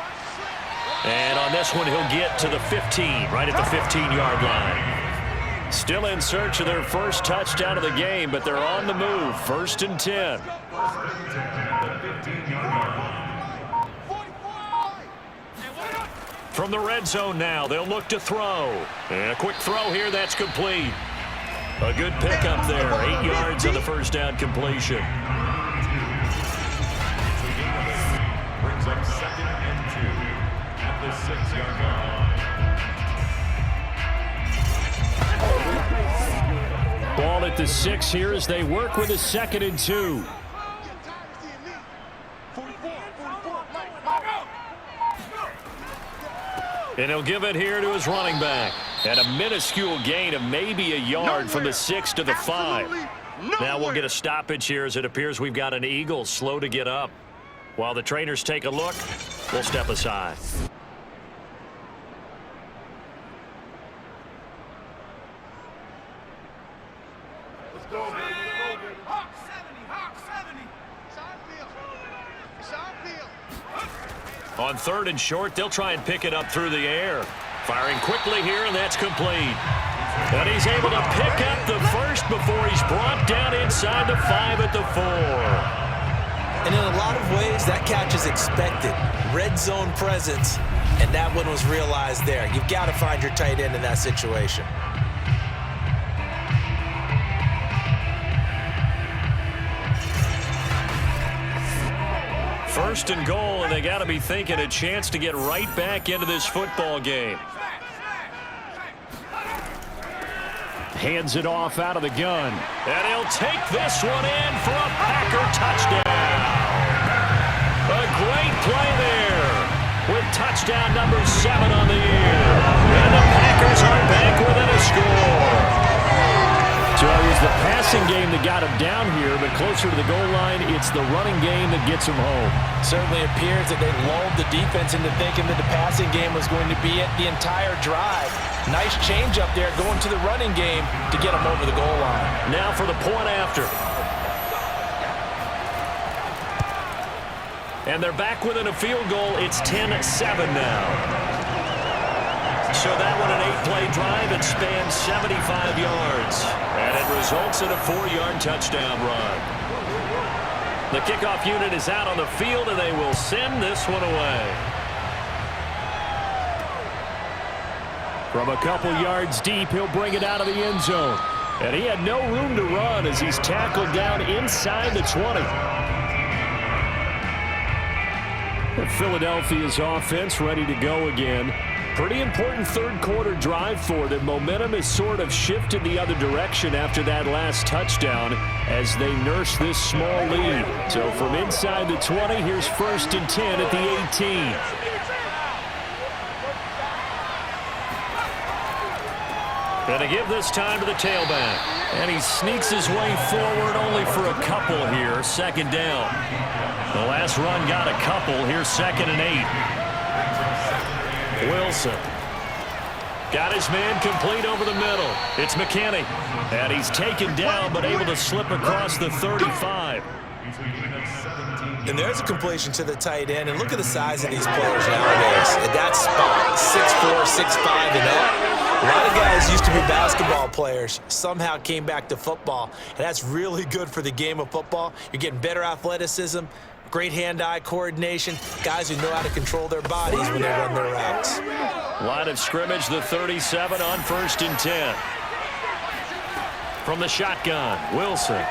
And on this one, he'll get to the 15, right at the 15-yard line. Still in search of their first touchdown of the game, but they're on the move. 1st and 10. From the red zone now, they'll look to throw. And a quick throw here, that's complete. A good pickup there, 8 yards on the first down completion. Brings up 2nd and 2 at the 6-yard line. Ball at the 6 here as they work with a 2nd and 2. And he'll give it here to his running back. And a minuscule gain of maybe a yard from the 6 to the 5. Now we'll get a stoppage here as it appears we've got an Eagle slow to get up. While the trainers take a look, we'll step aside. Let's go, baby. Hawk 70. It's our field. On 3rd and short, they'll try and pick it up through the air. Firing quickly here, and that's complete. And he's able to pick up the first before he's brought down inside the 5 at the 4. And in a lot of ways, that catch is expected. Red zone presence, and that one was realized there. You've got to find your tight end in that situation. First and goal, and they got to be thinking a chance to get right back into this football game. Hands it off out of the gun. And he'll take this one in for a Packer touchdown. A great play there with touchdown number 7 on the year. And the Packers are back within a score. So it was the passing game that got him down here, but closer to the goal line, it's the running game that gets him home. Certainly appears that they lulled the defense into thinking that the passing game was going to be it the entire drive. Nice change up there going to the running game to get him over the goal line. Now for the point after. And they're back within a field goal. It's 10-7 now. So that one an 8-play drive. It spans 75 yards. And it results in a 4-yard touchdown run. The kickoff unit is out on the field, and they will send this one away. From a couple yards deep, he'll bring it out of the end zone. And he had no room to run as he's tackled down inside the 20. Philadelphia's offense ready to go again. Pretty important third quarter drive for them. Momentum has sort of shifted the other direction after that last touchdown as they nurse this small lead. So from inside the 20, here's 1st and 10 at the 18. And to give this time to the tailback. And he sneaks his way forward only for a couple here. 2nd down. The last run got a couple. Here's 2nd and 8. Wilson. Got his man complete over the middle. It's McKinney. And he's taken down but able to slip across the 35. And there's a completion to the tight end. And look at the size of these players nowadays. At that spot, 6'4", 6'5", and up. A lot of guys used to be basketball players, somehow came back to football. And that's really good for the game of football. You're getting better athleticism, great hand-eye coordination, guys who know how to control their bodies when they run their routes. Line of scrimmage, the 37 on 1st and 10. From the shotgun, Wilson.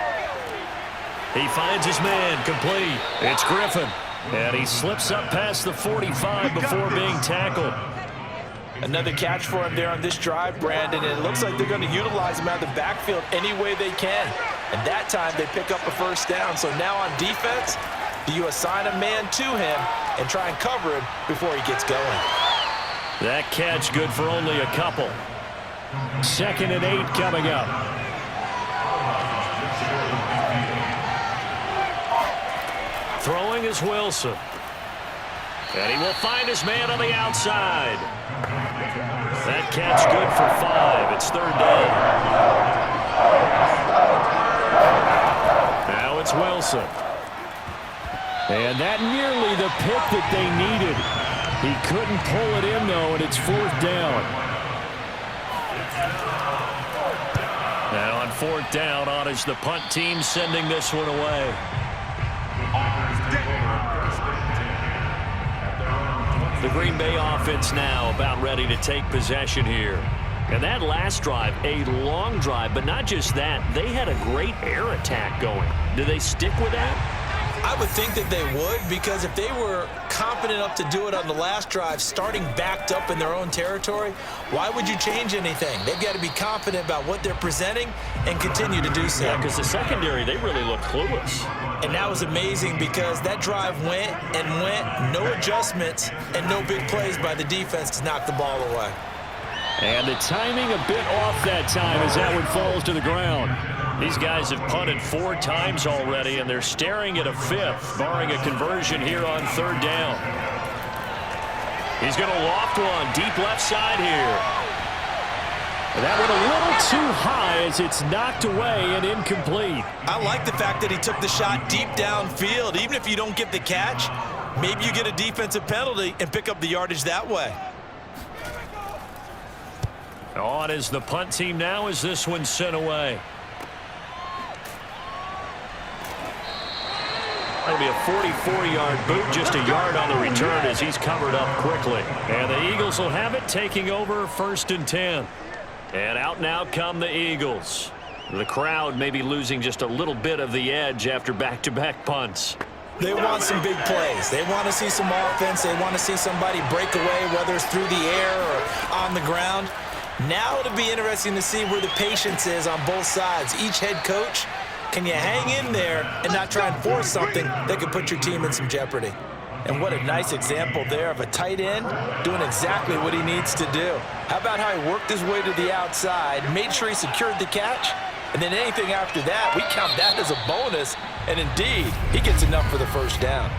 He finds his man, complete. It's Griffin. And he slips up past the 45 before being tackled. Another catch for him there on this drive, Brandon, and it looks like they're going to utilize him out of the backfield any way they can. And that time they pick up a 1st down. So now on defense, do you assign a man to him and try and cover him before he gets going? That catch good for only a couple. 2nd and 8 coming up. Throwing is Wilson. And he will find his man on the outside. That catch good for 5. It's 3rd down. Now it's Wilson. And that nearly the pick that they needed. He couldn't pull it in, though, and it's 4th down. Now on 4th down, on is the punt team sending this one away. The Green Bay offense now about ready to take possession here. And that last drive, a long drive, but not just that. They had a great air attack going. Do they stick with that? I would think that they would, because if they were confident enough to do it on the last drive, starting backed up in their own territory, why would you change anything? They've got to be confident about what they're presenting and continue to do so. Yeah, because the secondary, they really look clueless. And that was amazing because that drive went and went, no adjustments and no big plays by the defense to knock the ball away. And the timing a bit off that time as that one falls to the ground. These guys have punted 4 times already, and they're staring at a 5th, barring a conversion here on 3rd down. He's going to loft one deep left side here. That one a little too high as it's knocked away and incomplete. I like the fact that he took the shot deep downfield. Even if you don't get the catch, maybe you get a defensive penalty and pick up the yardage that way. On is the punt team now as this one's sent away. That'll be a 44-yard boot, just a yard on the return as he's covered up quickly. And the Eagles will have it, taking over 1st and 10. And out now come the Eagles. The crowd may be losing just a little bit of the edge after back-to-back punts. They want some big plays. They want to see some offense. They want to see somebody break away, whether it's through the air or on the ground. Now it'll be interesting to see where the patience is on both sides. Each head coach, can you hang in there and not try and force something that could put your team in some jeopardy? And what a nice example there of a tight end doing exactly what he needs to do. How about how he worked his way to the outside, made sure he secured the catch, and then anything after that, we count that as a bonus. And indeed, he gets enough for the 1st down.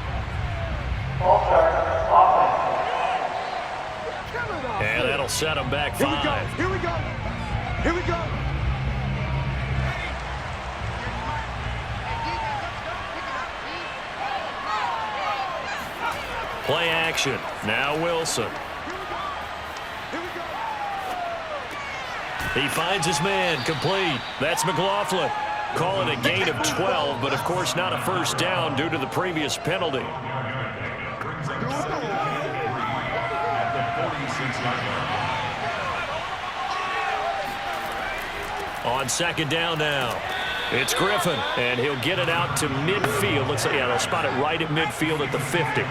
And that'll set him back 5. Here we go. Here we go. Play action. Now Wilson. He finds his man, complete. That's McLaughlin. Call it a gain of 12, but of course not a 1st down due to the previous penalty. On 2nd down now. It's Griffin, and he'll get it out to midfield. Looks like, yeah, they'll spot it right at midfield at the 50.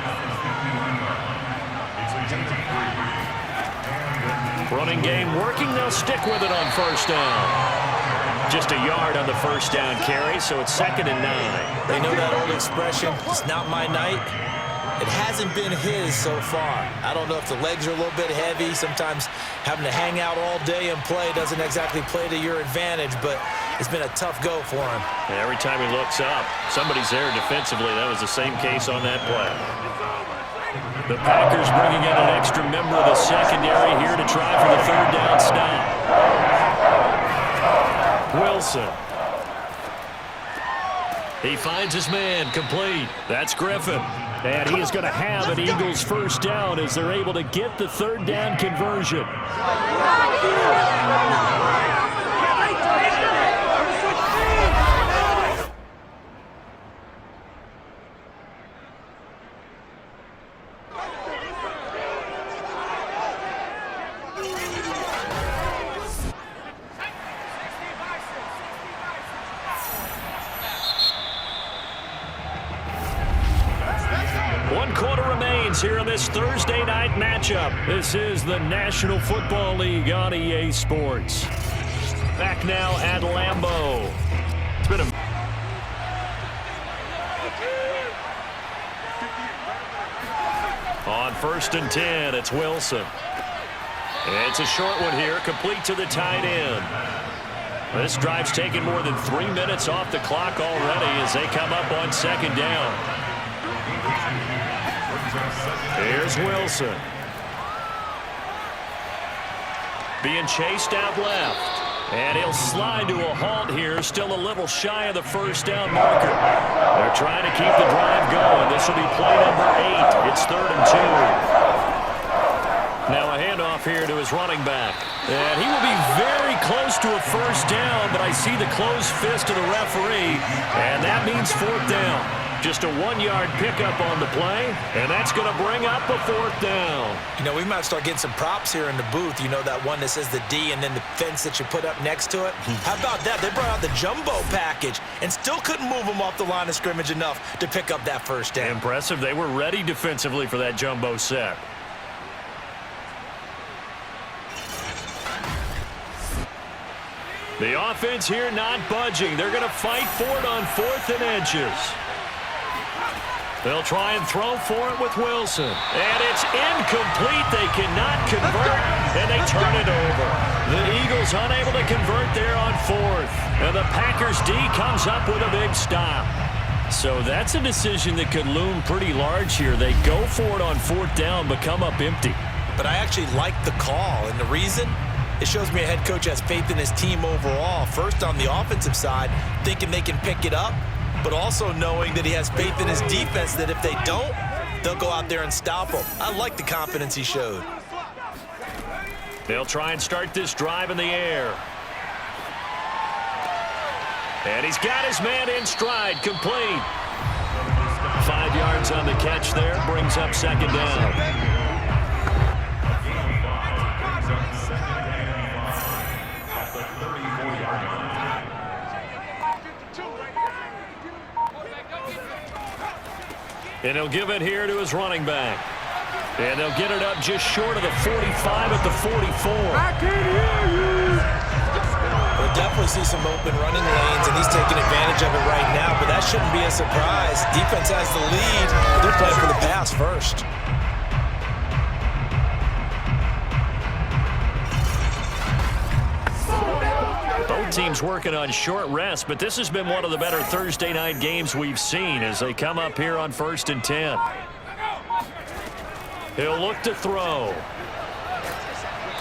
Running game working. They'll stick with it on 1st down. Just a yard on the 1st down carry, so it's 2nd and 9. They know that old expression, it's not my night. It hasn't been his so far. I don't know if the legs are a little bit heavy. Sometimes having to hang out all day and play doesn't exactly play to your advantage, but it's been a tough go for him. And every time he looks up, somebody's there defensively. That was the same case on that play. The Packers bringing in an extra member of the secondary here to try for the 3rd down stop. Wilson. He finds his man, complete. That's Griffin. And he is going to have an Eagles 1st down as they're able to get the 3rd down conversion. Here on this Thursday night matchup. This is the National Football League on EA Sports. Back now at Lambeau. It's been a... On 1st and 10, it's Wilson. It's a short one here, complete to the tight end. This drive's taken more than 3 minutes off the clock already as they come up on 2nd down. Here's Wilson. Being chased out left. And he'll slide to a halt here, still a little shy of the 1st down marker. They're trying to keep the drive going. This will be play number 8. It's 3rd and 2. Now a handoff here to his running back. And he will be very close to a 1st down, but I see the closed fist of the referee, and that means 4th down. Just a 1-yard pickup on the play, and that's going to bring up a 4th down. You know, we might start getting some props here in the booth. You know, that one that says the D and then the fence that you put up next to it? How about that? They brought out the jumbo package and still couldn't move them off the line of scrimmage enough to pick up that 1st down. Impressive. They were ready defensively for that jumbo set. The offense here not budging. They're going to fight for it on 4th and inches. They'll try and throw for it with Wilson. And it's incomplete. They cannot convert, and they turn it over. The Eagles unable to convert there on 4th. And the Packers D comes up with a big stop. So that's a decision that could loom pretty large here. They go for it on 4th down, but come up empty. But I actually like the call, and the reason? It shows me a head coach has faith in his team overall. First, on the offensive side, thinking they can pick it up, but also knowing that he has faith in his defense that if they don't, they'll go out there and stop them. I like the confidence he showed. They'll try and start this drive in the air. And he's got his man in stride, complete. 5 yards on the catch there, brings up 2nd down. And he'll give it here to his running back. And they'll get it up just short of the 45 at the 44. I can hear you. We'll definitely see some open running lanes, and he's taking advantage of it right now, but that shouldn't be a surprise. Defense has the lead. They're playing for the pass first. Both teams working on short rest, but this has been one of the better Thursday night games we've seen as they come up here on 1st and 10. He'll look to throw.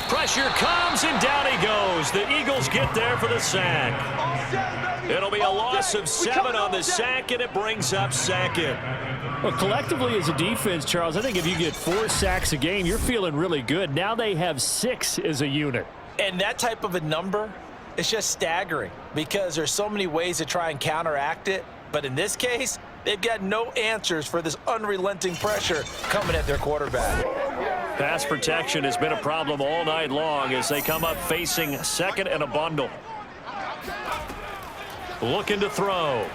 Pressure comes, and down he goes. The Eagles get there for the sack. It'll be a loss of 7 on the sack, and it brings up 2nd. Well, collectively as a defense, Charles, I think if you get 4 sacks a game, you're feeling really good. Now they have 6 as a unit. And that type of a number, it's just staggering because there's so many ways to try and counteract it. But in this case, they've got no answers for this unrelenting pressure coming at their quarterback. Pass protection has been a problem all night long as they come up facing 2nd and a bundle. Looking to throw.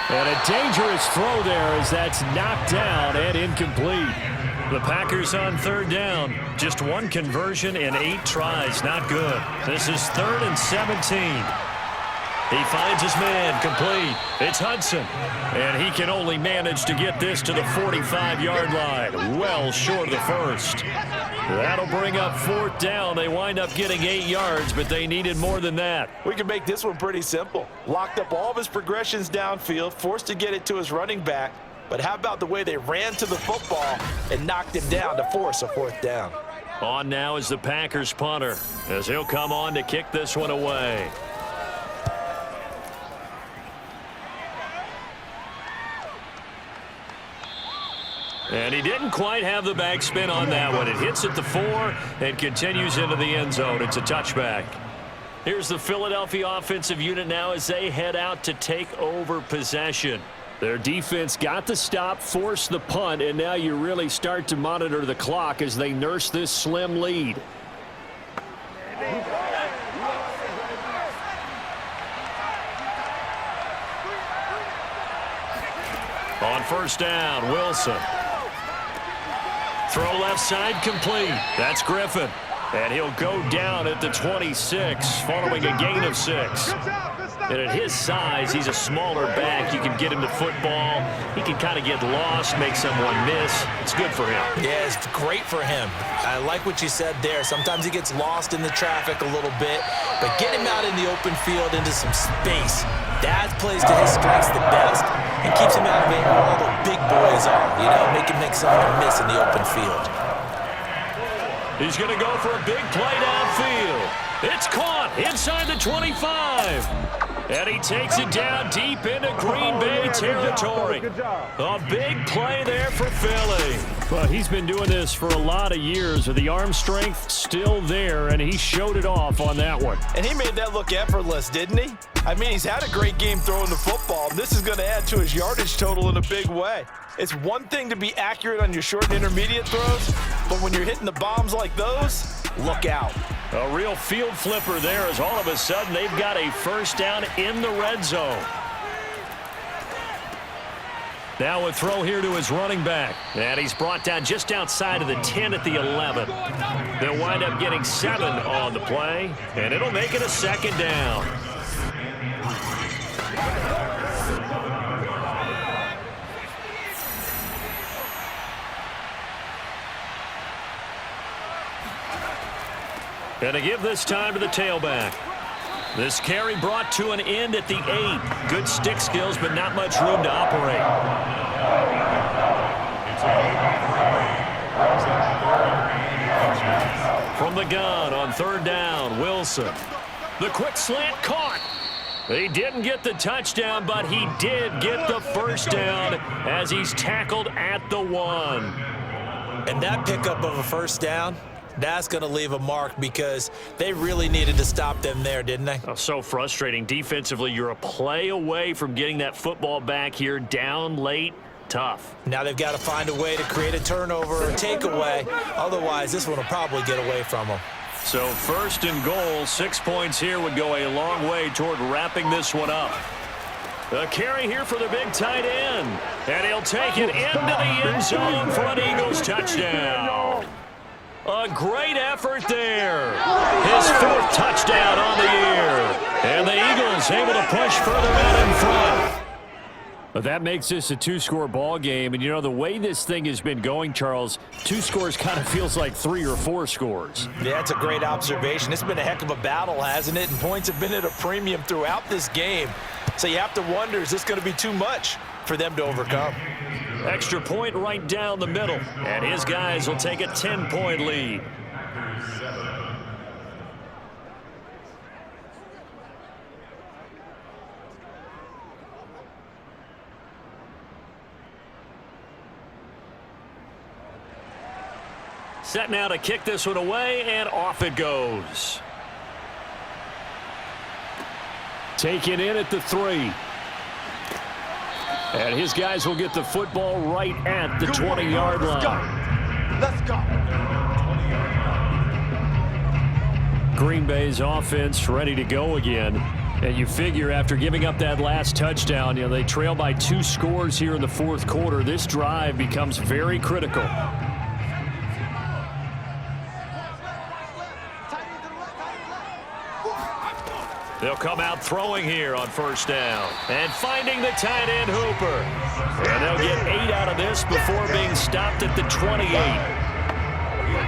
And a dangerous throw there as that's knocked down and incomplete. The Packers on 3rd down. Just 1 conversion in 8 tries. Not good. This is 3rd and 17. He finds his man, complete. It's Hudson. And he can only manage to get this to the 45-yard line. Well short of the 1st. That'll bring up 4th down. They wind up getting 8 yards, but they needed more than that. We can make this one pretty simple. Locked up all of his progressions downfield, forced to get it to his running back. But how about the way they ran to the football and knocked him down to force a 4th down? On now is the Packers punter as he'll come on to kick this one away. And he didn't quite have the backspin on that one. It hits at the 4 and continues into the end zone. It's a touchback. Here's the Philadelphia offensive unit now as they head out to take over possession. Their defense got the stop, forced the punt, and now you really start to monitor the clock as they nurse this slim lead. On 1st down, Wilson. Throw left side complete. That's Griffin. And he'll go down at the 26 following a gain of 6. And at his size, he's a smaller back. You can get him to football. He can kind of get lost, make someone miss. It's good for him. Yeah, it's great for him. I like what you said there. Sometimes he gets lost in the traffic a little bit, but get him out in the open field into some space. That plays to his strengths the best and keeps him out of it where all the big boys are, you know, make him make someone miss in the open field. He's going to go for a big play downfield. It's caught inside the 25. And he takes it down deep into Green Bay territory. A big play there for Philly. Well, he's been doing this for a lot of years with the arm strength still there, and he showed it off on that one. And he made that look effortless, didn't he? I mean, he's had a great game throwing the football. This is going to add to his yardage total in a big way. It's one thing to be accurate on your short and intermediate throws, but when you're hitting the bombs like those, look out. A real field flipper there as all of a sudden they've got a first down in the red zone. Now a throw here to his running back. And he's brought down just outside of the 10 at the 11. They'll wind up getting 7 on the play, and it'll make it a second down. And to give this time to the tailback. This carry brought to an end at the 8. Good stick skills, but not much room to operate. From the gun on third down, Wilson. The quick slant caught. He didn't get the touchdown, but he did get the first down as he's tackled at the 1. And that pickup of a first down, that's going to leave a mark because they really needed to stop them there, didn't they? Oh, so frustrating. Defensively, you're a play away from getting that football back here down late. Tough. Now they've got to find a way to create a turnover or takeaway. Otherwise, this one will probably get away from them. So first and goal, 6 points here would go a long way toward wrapping this one up. A carry here for the big tight end. And he'll take it into the end zone for an Eagles touchdown. A great effort there. His 4th touchdown on the year. And the Eagles able to push further out in front. But that makes this a 2-score ball game. And, you know, the way this thing has been going, Charles, 2 scores kind of feels like 3 or 4 scores. Yeah, that's a great observation. It's been a heck of a battle, hasn't it? And points have been at a premium throughout this game. So you have to wonder, is this going to be too much for them to overcome? Extra point right down the middle. And his guys will take a 10-point lead. Set now to kick this one away, and off it goes. Taken in at the 3. And his guys will get the football right at the 20-yard line. Let's go. Green Bay's offense ready to go again. And you figure after giving up that last touchdown, you know, they trail by 2 scores here in the 4th quarter. This drive becomes very critical. They'll come out throwing here on first down. And finding the tight end, Hooper. And they'll get 8 out of this before being stopped at the 28.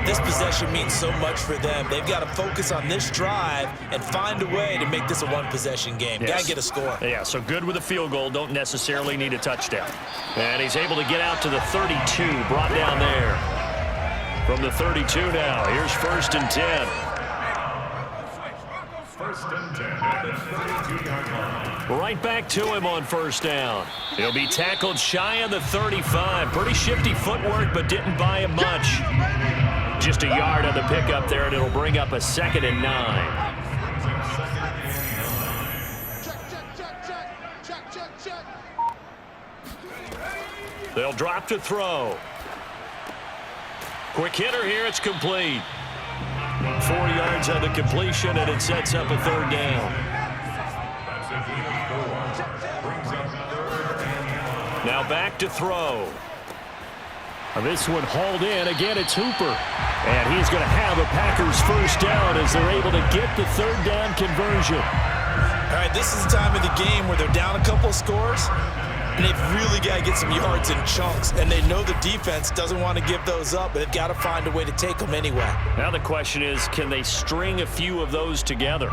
This possession means so much for them. They've got to focus on this drive and find a way to make this a one-possession game. Yes. Got to get a score. Yeah, so good with a field goal. Don't necessarily need a touchdown. And he's able to get out to the 32, brought down there. From the 32 now, here's 1st and 10. 1st and 10 at the 32-yard line. Right back to him on first down. He'll be tackled shy of the 35. Pretty shifty footwork, but didn't buy him much. Just a yard on the pickup there, and it'll bring up a 2nd and 9. Check. They'll drop to throw. Quick hitter here, it's complete. 4 yards on the completion, and it sets up a 3rd down. Now back to throw. This one hauled in. Again, it's Hooper. And he's going to have a Packers first down as they're able to get the 3rd down conversion. All right, this is the time of the game where they're down a couple of scores, and they've really got to get some yards in chunks, and they know the defense doesn't want to give those up, but they've got to find a way to take them anyway. Now the question is, can they string a few of those together?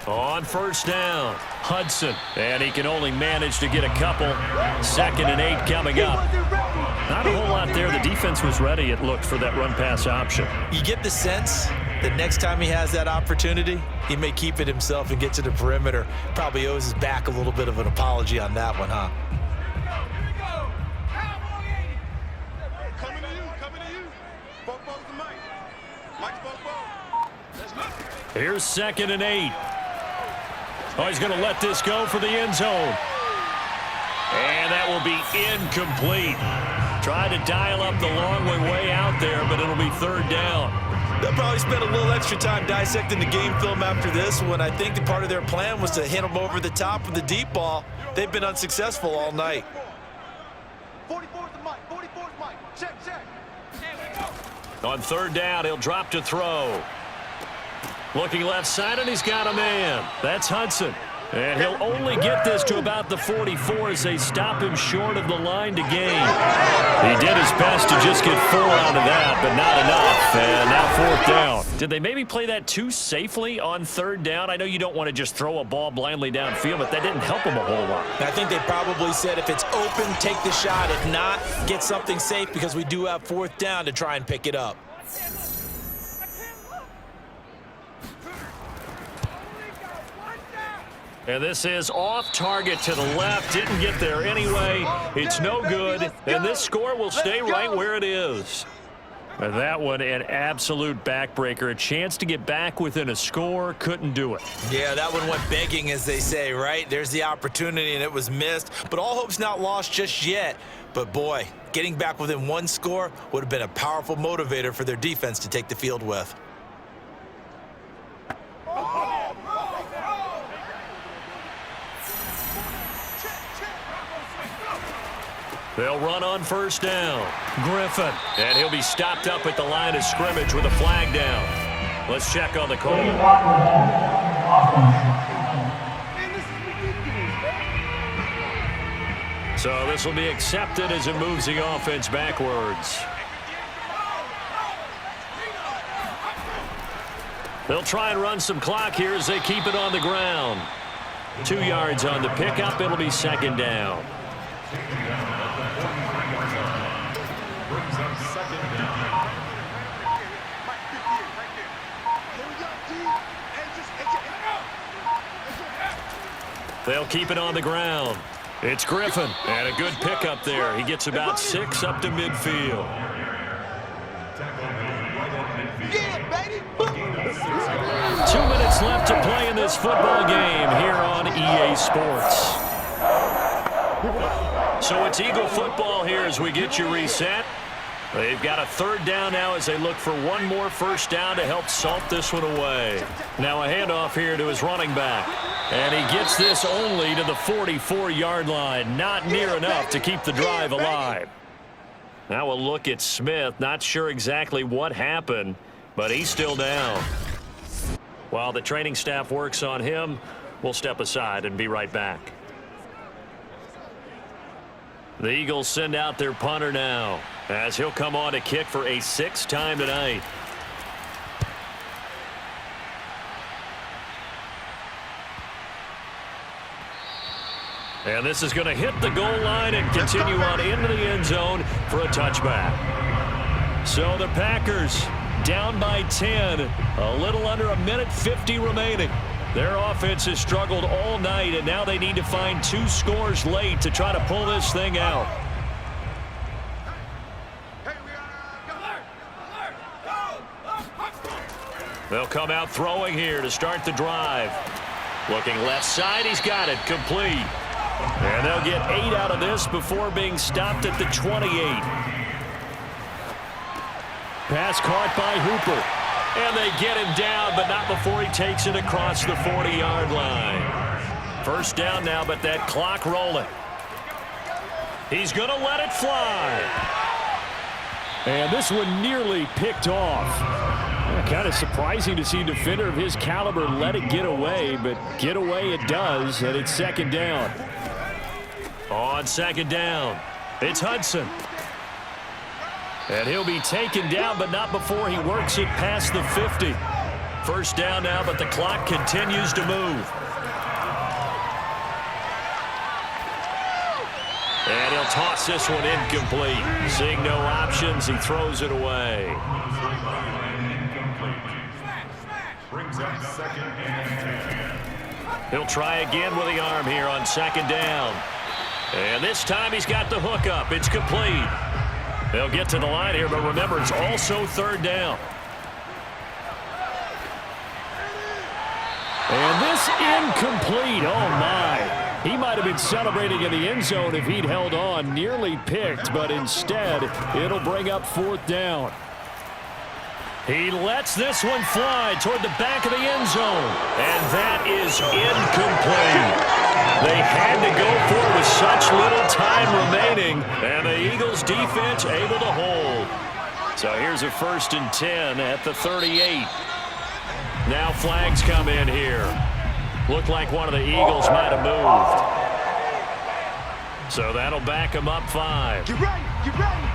On first down, Hudson, and he can only manage to get a couple. 2nd and 8 coming up. Not a whole lot there. The defense was ready, it looked, for that run-pass option. You get the sense that next time he has that opportunity, he may keep it himself and get to the perimeter. Probably owes his back a little bit of an apology on that one, huh? Here's 2nd and 8. Oh, he's going to let this go for the end zone. And that will be incomplete. Tried to dial up the long way out there, but it'll be 3rd down. They'll probably spend a little extra time dissecting the game film after this one. I think the part of their plan was to hit them over the top with the deep ball. They've been unsuccessful all night. 44's the mic. 44's mic. Check. On 3rd down, he'll drop to throw. Looking left side, and he's got a man. That's Hudson. And he'll only get this to about the 44 as they stop him short of the line to gain. He did his best to just get 4 out of that, but not enough. And now 4th down. Did they maybe play that too safely on 3rd down? I know you don't want to just throw a ball blindly downfield, but that didn't help them a whole lot. I think they probably said if it's open, take the shot. If not, get something safe because we do have 4th down to try and pick it up. And this is off target to the left. Didn't get there anyway. It's no good. And this score will stay right where it is. And that one, an absolute backbreaker. A chance to get back within a score. Couldn't do it. Yeah, that one went begging, as they say, right? There's the opportunity, and it was missed. But all hope's not lost just yet. But, boy, getting back within 1 score would have been a powerful motivator for their defense to take the field with. They'll run on 1st down. Griffin. And he'll be stopped up at the line of scrimmage with a flag down. Let's check on the call. So this will be accepted as it moves the offense backwards. They'll try and run some clock here as they keep it on the ground. 2 yards on the pickup. It'll be 2nd down. They'll keep it on the ground. It's Griffin, and a good pickup there. He gets about 6 up to midfield. 2 minutes left to play in this football game here on EA Sports. So it's Eagle football here as we get you reset. They've got a 3rd down now as they look for 1 more 1st down to help salt this one away. Now a handoff here to his running back. And he gets this only to the 44-yard line. Not near enough to keep the drive alive. Now we'll look at Smith. Not sure exactly what happened, but he's still down. While the training staff works on him, we'll step aside and be right back. The Eagles send out their punter now as he'll come on to kick for a 6th time tonight. And this is going to hit the goal line and continue on into the end zone for a touchback. So the Packers down by 10, a little under 1:50 remaining. Their offense has struggled all night, and now they need to find 2 scores late to try to pull this thing out. They'll come out throwing here to start the drive. Looking left side, he's got it, complete. And they'll get 8 out of this before being stopped at the 28. Pass caught by Hooper. And they get him down, but not before he takes it across the 40-yard line. 1st down now, but that clock rolling. He's going to let it fly. And this one nearly picked off. Kind of surprising to see a defender of his caliber let it get away, but get away it does, and it's 2nd down. On 2nd down, it's Hudson. And he'll be taken down, but not before he works it past the 50. 1st down now, but the clock continues to move. toss this one incomplete. Seeing no options, he throws it away. Incomplete. Brings up second and 10. He'll try again with the arm here on second down. And this time he's got the hook up. It's complete. They'll get to the line here, but remember, it's also third down. And this incomplete. Oh, my. He might have been celebrating in the end zone if he'd held on. Nearly picked, but instead, it'll bring up fourth down. He lets this one fly toward the back of the end zone. And that is incomplete. They had to go for it with such little time remaining. And the Eagles defense able to hold. So here's a 1st and 10 at the 38. Now flags come in here. Looked like one of the Eagles might have moved. So that'll back them up 5. Get ready, get ready.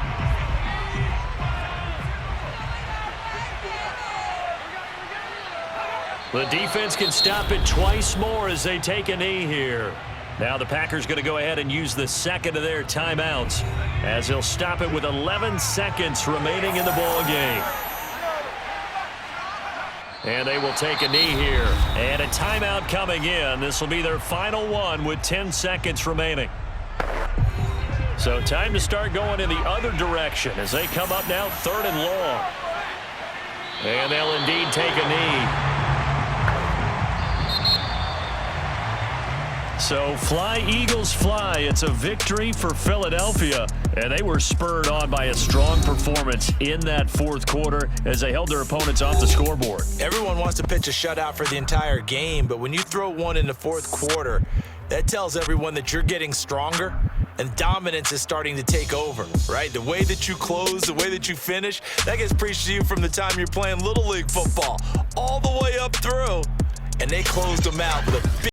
The defense can stop it twice more as they take a knee here. Now the Packers going to go ahead and use the second of their timeouts as they'll stop it with 11 seconds remaining in the ball game. And they will take a knee here. And a timeout coming in. This will be their final one with 10 seconds remaining. So time to start going in the other direction as they come up now 3rd and long. And they'll indeed take a knee. So fly, Eagles, fly. It's a victory for Philadelphia. And they were spurred on by a strong performance in that 4th quarter as they held their opponents off the scoreboard. Everyone wants to pitch a shutout for the entire game, but when you throw one in the 4th quarter, that tells everyone that you're getting stronger and dominance is starting to take over, right? The way that you close, the way that you finish, that gets preached to you from the time you're playing Little League football all the way up through. And they closed them out with a big